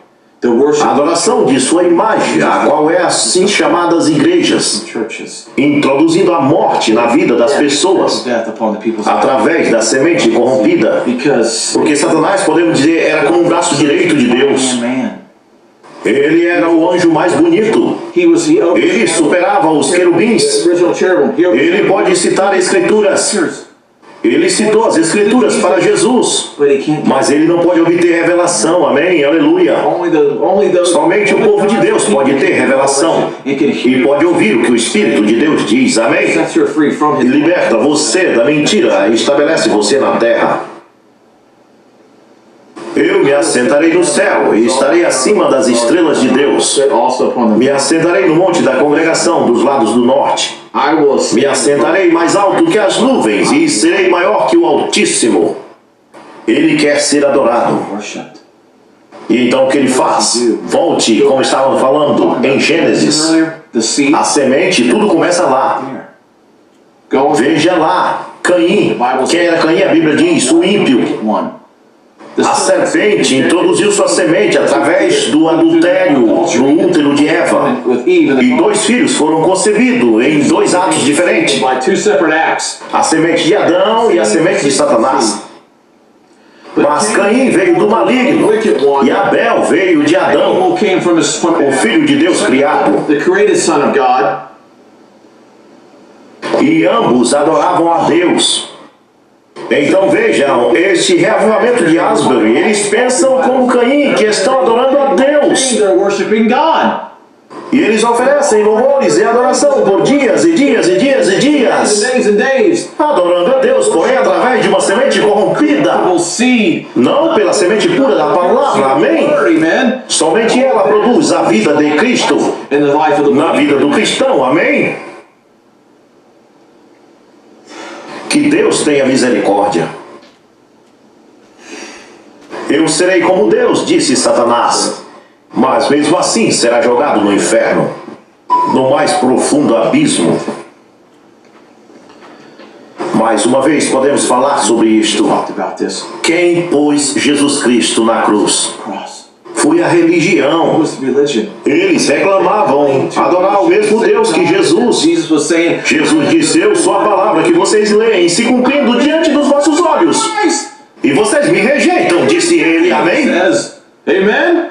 A adoração de sua imagem, a qual é assim chamadas igrejas, introduzindo a morte na vida das pessoas através da semente corrompida. Porque Satanás, podemos dizer, era como o braço direito de Deus. Ele era o anjo mais bonito. Ele superava os querubins. Ele pode citar escrituras. Ele citou as escrituras para Jesus, mas ele não pode obter revelação, amém, aleluia. Somente o povo de Deus pode ter revelação e pode ouvir o que o Espírito de Deus diz, amém. E liberta você da mentira e estabelece você na terra. Eu me assentarei no céu e estarei acima das estrelas de Deus. Me assentarei no monte da congregação dos lados do norte. Me assentarei mais alto que as nuvens e serei maior que o Altíssimo. Ele quer ser adorado. E então o que ele faz? Volte, como estavam falando em Gênesis. A semente, tudo começa lá. Veja lá, Caim. Quem era Caim? A Bíblia diz, o ímpio. A serpente introduziu sua semente através do adultério no útero de Eva. E 2 filhos foram concebidos em 2 atos diferentes. A semente de Adão e a semente de Satanás. Mas Caim veio do maligno e Abel veio de Adão, Abel came from o Filho de Deus criado. the created Son of God. E ambos adoravam a Deus. Então vejam, este reavivamento de Asbury, eles pensam como Caim, que estão adorando a Deus. They're worshiping God. E eles oferecem louvores e adoração por dias e dias e dias e dias, Days and days. adorando a Deus, porém através de uma semente corrompida, We'll see. não pela semente pura da palavra, amém? Amen. Somente ela produz a vida de Cristo In the life of the na vida do cristão, amém? Que Deus tenha misericórdia. Eu serei como Deus, disse Satanás, mas mesmo assim será jogado no inferno, no mais profundo abismo. Mais uma vez podemos falar sobre isto. talked about this. Quem pôs Jesus Cristo na cruz? Cross. Foi a What religião. was religion? Eles reclamavam adorar o mesmo Deus que Jesus. Jesus was saying, Jesus disse, eu sou a palavra que vocês leem, se cumprindo diante dos vossos olhos. E vocês me rejeitam, disse ele, amém? says, Amen.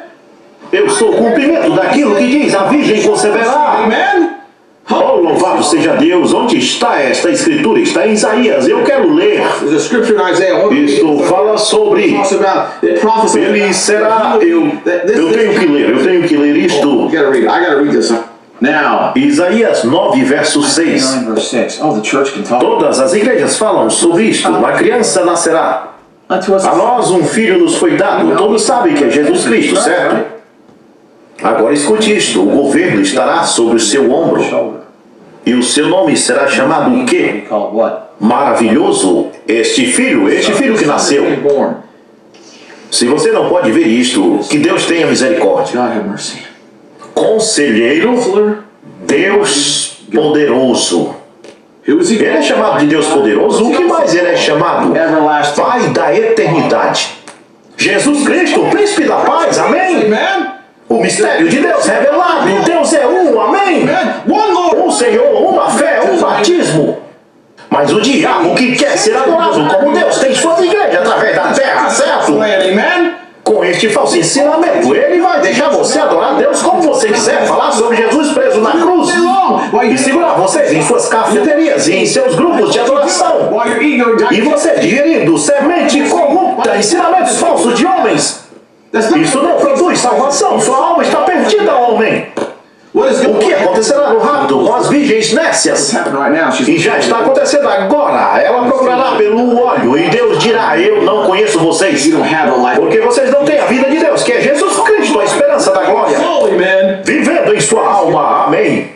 Eu sou o cumprimento daquilo que diz, a virgem conceberá. Amen. Oh, louvado seja Deus, onde está esta escritura? Está em Isaías, eu quero ler. There's a scripture in Isaiah. Isto fala sobre, Talks about it prophesies. ele será, eu tenho que ler You isto. gotta read it. I gotta read this. Now. Isaías 9, verso 6. 9 verse 6. Oh, the church can talk. Todas as igrejas falam sobre isto. Uma criança nascerá. Unto us. A nós um filho nos foi dado. Todos sabem que é Jesus Cristo, certo? Agora escute isto. O governo estará sobre o seu ombro. E o seu nome será chamado o quê? Called what? Maravilhoso. Este filho que nasceu. Born. Se você não pode ver isto, que Deus tenha misericórdia. God have mercy. Conselheiro, Counselor. Deus poderoso. Who is he? Ele é chamado de Deus poderoso. O que mais ele é chamado? Everlasting. Pai da eternidade. Jesus Cristo, o príncipe da paz, amém? Amen. O mistério de Deus revelado. Deus é um, amém? Amen. One Lord. Um Senhor, uma fé, um batismo. Mas o diabo que quer ser adorado como Deus tem sua igreja através da terra, certo? Amen. Com este falso ensinamento, ele vai deixar você adorar Deus como você quiser, falar sobre Jesus preso na cruz e segurar vocês em suas cafeterias e em seus grupos de adoração. While your ego E você digerindo semente corrupta, ensinamentos falsos de homens. Isso não produz salvação, sua alma está perdida, homem. What is O que acontecerá no rapto com as virgens nécias? happening right now? E já está acontecendo agora. Ela procurará pelo óleo e Deus dirá, eu não conheço vocês. You don't have the life. Porque vocês não têm a vida de Deus, que é Jesus Cristo, a esperança da glória. Holy man. Vivendo em sua alma, amém.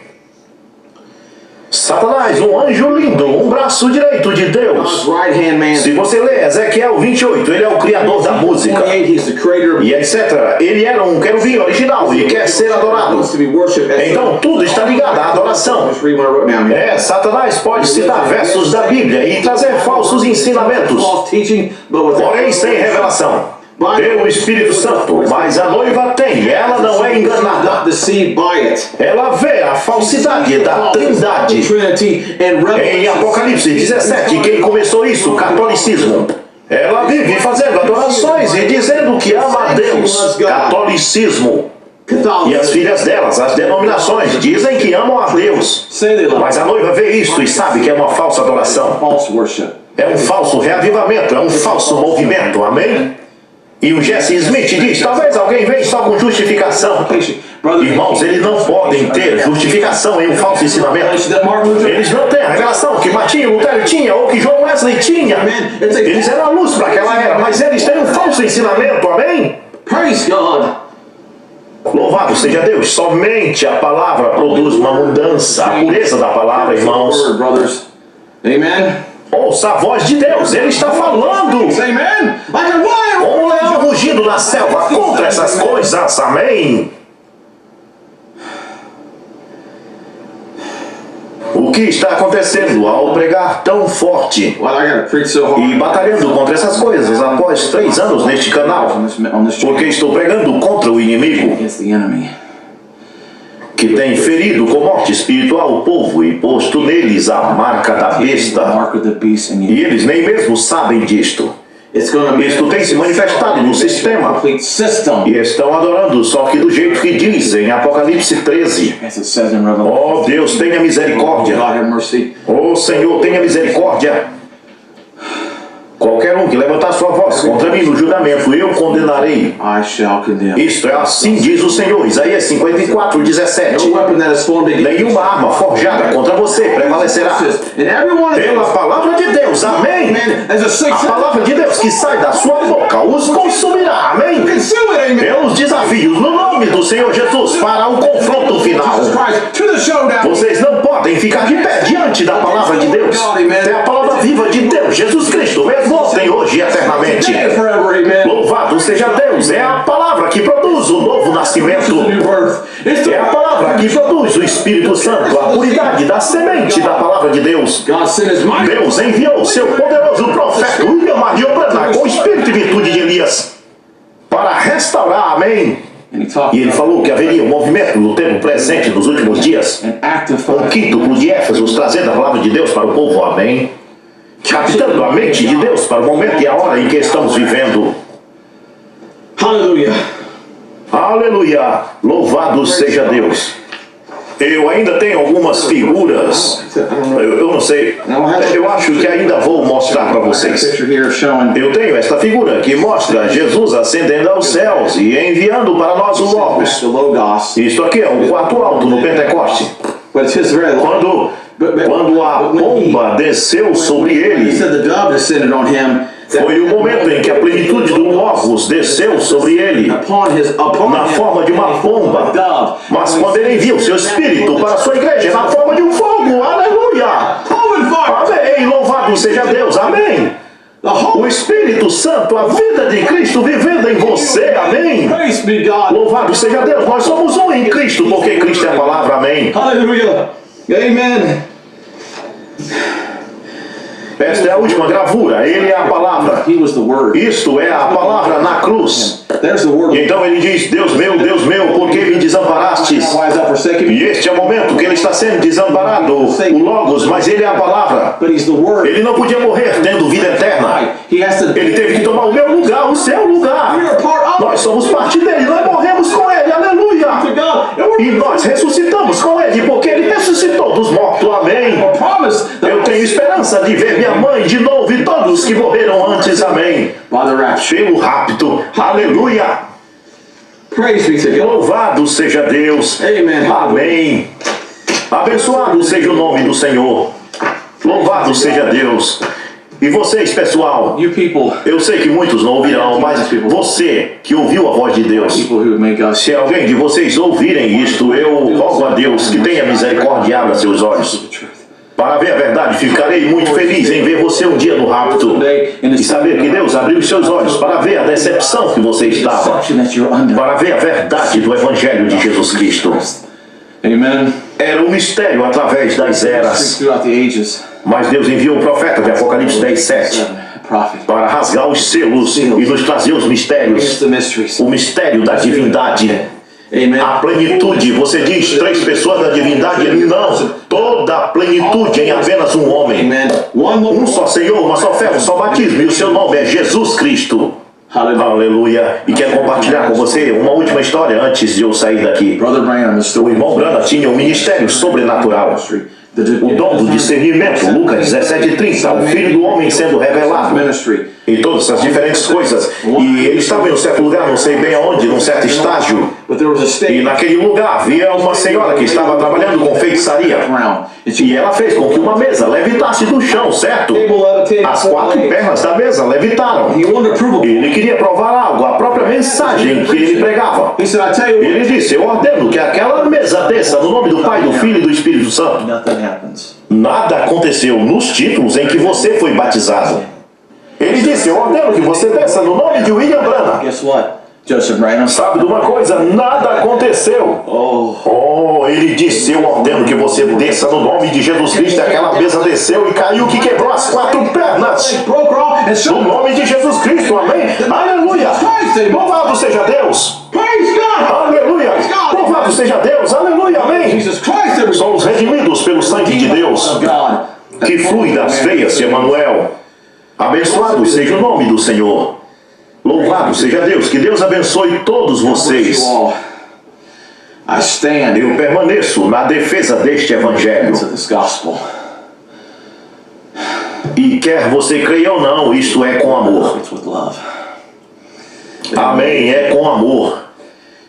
Satanás, um anjo lindo, um braço direito de Deus. God's right hand man. Se você ler Ezequiel 28, ele é o criador da música. 28, he's the creator of E etc. Ele era um querubim original e quer ser adorado. wants to be worshipped. Então tudo está ligado à adoração. Just read what I wrote down here. Satanás pode citar versos da Bíblia e trazer falsos ensinamentos, False teaching, but with porém sem revelação. Pelo Espírito Santo, mas a noiva tem, ela não é enganada. not deceived by it. Ela vê a falsidade da Trindade. Trinity and Em Revelation. Apocalipse 17, quem começou isso? Catolicismo. Ela vive fazendo adorações e dizendo que ama a Deus. Catolicismo. E as filhas delas, as denominações, dizem que amam a Deus. Say they love Mas a noiva vê isso e sabe que é uma falsa adoração. false worship. É um falso reavivamento, é um falso movimento, amém? E o Jesse Smith diz, talvez alguém venha só com justificação. Irmãos, eles não podem ter justificação em um falso ensinamento. Eles não têm a revelação que Martinho Lutero tinha ou que John Wesley tinha. Eles eram a luz para aquela era, mas eles têm um falso ensinamento, amém? Praise God. Louvado seja Deus, somente a palavra produz uma mudança, a pureza da palavra, irmãos. Brothers. Amen. Ouça a voz de Deus, Ele está falando. Say amen. Like a lion. Como um leão rugindo na selva contra essas coisas, amém? O que está acontecendo ao pregar tão forte Well, I gotta preach so hard. e batalhando contra essas coisas após 3 anos neste canal? On this Porque estou pregando contra o inimigo against the enemy. que tem ferido com morte espiritual o povo e posto neles a marca da The besta. mark of the beast, and E eles nem mesmo sabem disto. Isto tem se manifestado no sistema. Complete system. E estão adorando, só que do jeito que diz em Apocalipse 13. As it says in Revelation. Oh Deus, tenha misericórdia. God have mercy. Oh Senhor, tenha misericórdia. Qualquer um que levantar sua voz contra mim no julgamento, eu condenarei. I shall condemn. Isto é assim diz o Senhor. Isaías 54, 17. No weapon that is formed against Nenhuma arma forjada contra você prevalecerá. And everyone Pela palavra de Deus, amém. as a six A palavra de Deus que sai da sua boca os consumirá, amém. consume it, amen. Pelos desafios no nome do Senhor Jesus para o confronto final. Jesus Christ to the showdown. Vocês não podem ficar de pé diante da palavra de Deus. É a palavra viva de Deus, Jesus Cristo, mesmo ontem, hoje e eternamente. Today and forever, amen. Louvado seja Deus, é a palavra que produz o novo nascimento. New birth. It's É the a palavra que produz o Espírito Santo, a puridade da semente da palavra de Deus. God sent his mighty. Deus enviou seu poderoso profeta William Marion Branham com o espírito e virtude de Elias para restaurar, amém. And he talked E ele falou que haveria um movimento no tempo presente nos últimos dias, an active um quíntuplo de Éfesos trazendo a palavra de Deus para o povo, amém. Captando a mente de Deus para o momento e a hora em que estamos vivendo. Hallelujah. Aleluia! Louvado seja Deus. Eu ainda tenho algumas figuras. Eu não sei. Eu acho que ainda vou mostrar para vocês. Picture here showing Eu tenho esta figura que mostra Jesus ascendendo aos céus e enviando para nós o Logos. the Logos. Isto aqui é um quarto alto no Pentecoste. But it's his very long. Quando a pomba desceu sobre He ele, said the dove descended on him. foi o momento em que a plenitude do Logos desceu sobre ele, na forma de uma pomba. Mas quando ele enviou seu Espírito para a sua igreja, na forma de um fogo, aleluia! Amém, louvado seja Deus, amém! O Espírito Santo, a vida de Cristo vivendo em você, amém! Praise be God. Louvado seja Deus, nós somos um em Cristo, porque Cristo é a palavra, amém! Hallelujah. Amen. Esta é a última gravura, ele é a palavra. He was the word. Isto é a palavra na cruz. There's the word. E então ele diz, Deus meu, por que me desamparastes? Why is that forsaken me? E este é o momento que ele está sendo desamparado, o Logos, mas ele é a palavra. But he's the word. Ele não podia morrer tendo vida eterna. He has to. Ele teve que tomar o meu lugar, o seu lugar. We are part of Nós somos parte dele, nós morremos com ele, aleluia. God. And E nós ressuscitamos com ele, porque ele ressuscitou dos mortos, amém. we're promised that Eu tenho esperança de ver minha mãe de novo e todos que morreram antes, amém. by the rapture. Pelo rapto, aleluia. Praise be to God. Louvado seja Deus. Amen. Amém. Abençoado seja o nome do Senhor. Louvado seja Deus. E vocês, pessoal, You people, eu sei que muitos não ouvirão, mas você que ouviu a voz de Deus, people who make us se alguém de vocês ouvirem isto, eu rogo a Deus que tenha misericórdia e abra seus olhos. the truth. Para ver a verdade, ficarei muito feliz em ver você um dia no rapto e saber que Deus abriu os seus olhos para ver a decepção que você estava, Deception that you're under. para ver a verdade do Evangelho de Jesus Cristo. Amen. Era um mistério através das eras, Throughout the ages. mas Deus enviou o profeta de Apocalipse 10:7 A prophet. para rasgar os selos e nos trazer os Here's mistérios, the mysteries. o mistério da divindade, Amen. a plenitude. Você diz 3 pessoas da divindade? Não, toda a plenitude em apenas um homem. Amen. One Lord. Um só Senhor, uma só fé, um só batismo, e o seu nome é Jesus Cristo. Hallelujah. Aleluia. E quero compartilhar com você uma última história antes de eu sair daqui. Brother Branham, the O story. irmão Branham tinha um ministério sobrenatural. O dom do discernimento, Lucas 17:30, o Filho do Homem sendo revelado Ministry. em todas essas diferentes coisas. E ele estava em um certo lugar, não sei bem aonde, num certo estágio. But there was a E state naquele lugar havia uma senhora que estava trabalhando com feitiçaria. around. E ela fez com que uma mesa levitasse do chão, certo? As 4 pernas da mesa levitaram. He wanted to prove it. Ele queria provar algo, a própria mensagem que ele pregava. He said, I tell you what, Ele disse, eu ordeno que aquela mesa desça no nome do Pai, do Filho e do Espírito Santo. nothing happens. Nada aconteceu nos títulos em que você foi batizado. Ele disse, eu ordeno que você desça no nome de William Branham. Guess what? Joseph Branham. Sabe de uma coisa? Nada aconteceu. Oh, ele disse, eu ordeno que você desça no nome de Jesus Cristo. Aquela mesa desceu e caiu que quebrou as 4 pernas. Broke off and No showed nome de Jesus Cristo, amém? Aleluia! Louvado seja Deus! Praise God! Aleluia! Louvado seja Deus! Aleluia, amém! Jesus Christ, everybody. Somos redimidos pelo sangue de Deus Of God. que flui das veias de Emanuel. Abençoado seja o nome do Senhor. Louvado seja Deus. Que Deus abençoe todos vocês. I stand Eu permaneço na defesa deste evangelho. of this gospel. E quer você creia ou não, isto é com amor. It's with love. Amém, é com amor.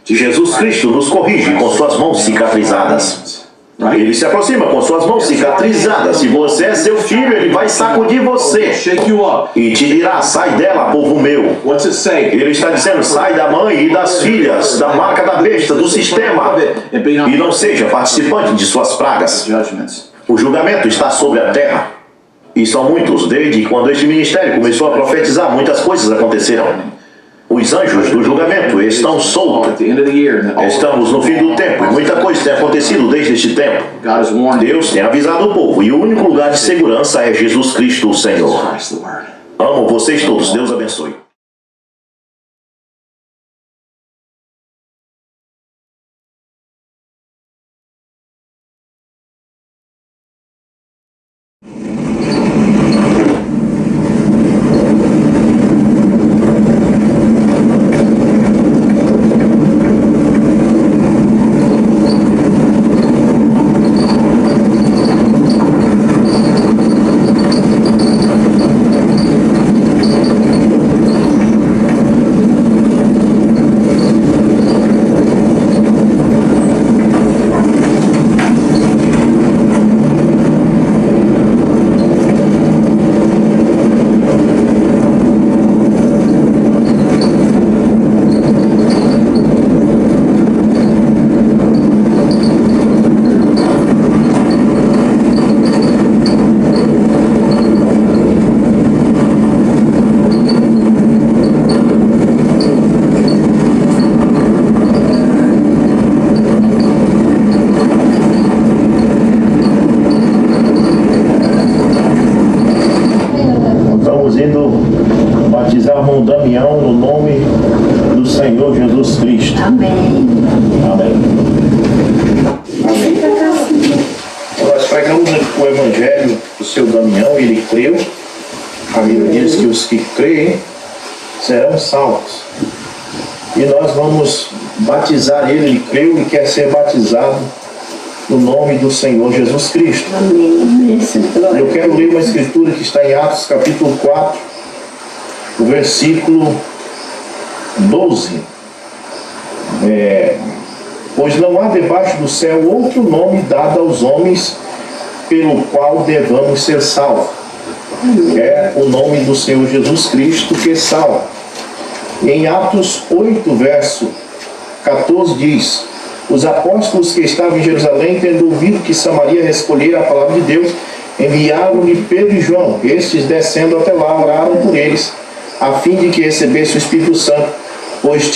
Jesus Cristo nos corrige com suas mãos cicatrizadas. Ele se aproxima com suas mãos cicatrizadas. Se você é seu filho, ele vai sacudir você Shake you up. e te dirá: sai dela, povo meu. What's it say? Ele está dizendo: sai da mãe e das filhas, da marca da besta, do sistema, e não seja participante de suas pragas. Judgments. O julgamento está sobre a terra. E são muitos. Desde quando este ministério começou a profetizar, muitas coisas aconteceram. Os anjos do julgamento estão soltos. At the end of the year, Estamos no fim do tempo e muita coisa tem acontecido desde este tempo. God has warned you. Deus tem avisado o povo e o único lugar de segurança é Jesus Cristo, o Senhor. Christ the Word. Amo vocês todos. Deus abençoe. Estamos indo batizar o irmão Damião no nome do Senhor Jesus Cristo. Amém. Amém. Nós pregamos o evangelho do seu Damião, ele creu. A Bíblia diz que os que creem serão salvos. E nós vamos batizar ele. Ele creu e quer ser batizado no nome do Senhor Jesus Cristo. Amém. Eu quero ler uma escritura que está em Atos capítulo 4, o versículo 12. Pois não há debaixo do céu outro nome dado aos homens pelo qual devamos ser salvos. É o nome do Senhor Jesus Cristo que salva. Em Atos 8, verso 14 diz: os apóstolos que estavam em Jerusalém, tendo ouvido que Samaria recolhera a palavra de Deus, enviaram-lhe Pedro e João. Estes, descendo até lá, oraram por eles, a fim de que recebesse o Espírito Santo, pois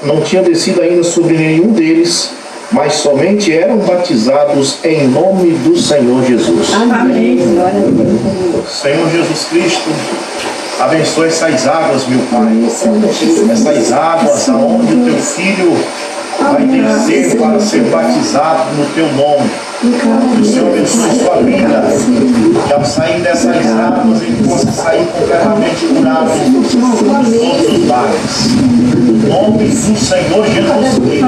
não tinha descido ainda sobre nenhum deles, mas somente eram batizados em nome do Senhor Jesus. Amém. Glória a Deus. Senhor Jesus Cristo, abençoe essas águas, meu Pai. Essas águas aonde o teu filho vai descer para ser batizado no teu nome. Que o Senhor abençoe sua vida. E ao sair dessas águas, ele possa sair completamente curado de todos os males. No nome do Senhor Jesus Cristo,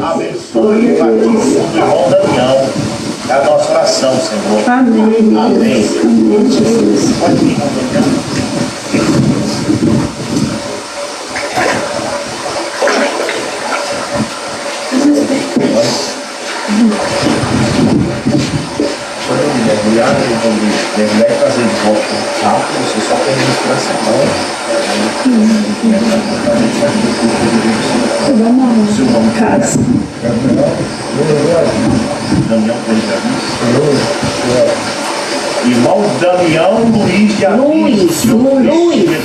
abençoe e batize o irmão Damião. É a nossa oração, Senhor. Amém. Amém. Pode vir, irmão Damião. Quando eu me mergulhar, eu vou mergulhar e trazer de volta rápido, você só tem respiração. Seu nome Casa. Damião Irmão Damião Luiz de Avis. Luiz.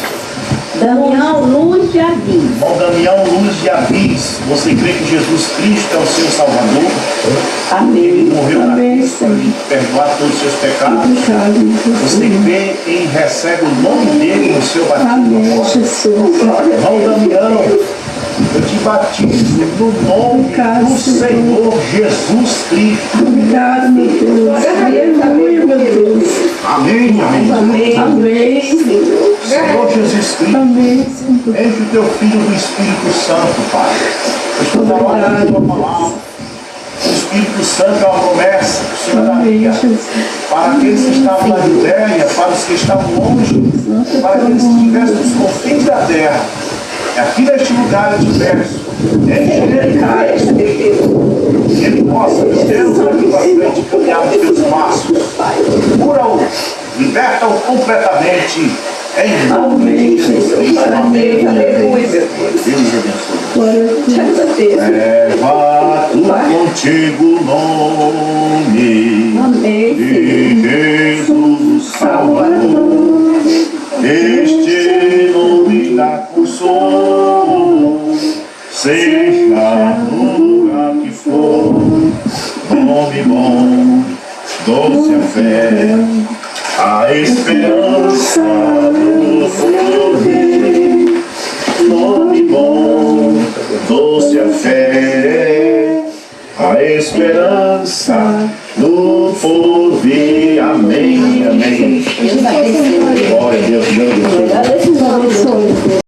Damião Luz de Avis. Irmão Damião Luz de Avis, você crê que Jesus Cristo é o seu Salvador? Amém. Ele morreu na Amém, cruz para lhe perdoar todos os seus pecados. Você crê e recebe o nome dele no seu Amém, batismo? Jesus. Glória a Irmão Damião, eu te batizo no nome do Senhor Jesus Cristo. Obrigado, meu Deus. Aleluia, meu Deus. Amém, amém. Amém. Amém. Espírito. Enche o teu filho do Espírito Santo, Pai. Eu estou trabalhando a tua palavra. O Espírito Santo é uma promessa que o Senhor daria para aqueles que estavam na Judéia, para os que estavam longe, para aqueles que estivessem nos confins da terra. E aqui neste lugar eu te peço, enche ele, Pai, que ele possa, meu Deus, daqui para frente, caminhar nos teus passos. Cura-o, liberta-o completamente. Em nome de Jesus Cristo. Amém. Deus abençoe. Leva tu contigo o nome de Jesus Salvador. Este nome dá consolo, seja no lugar que for. Nome bom, doce a fé, a esperança do porvir. Nome bom, doce a fé, a esperança do porvir. Amém, amém. Glória a Deus, Deus abençoe.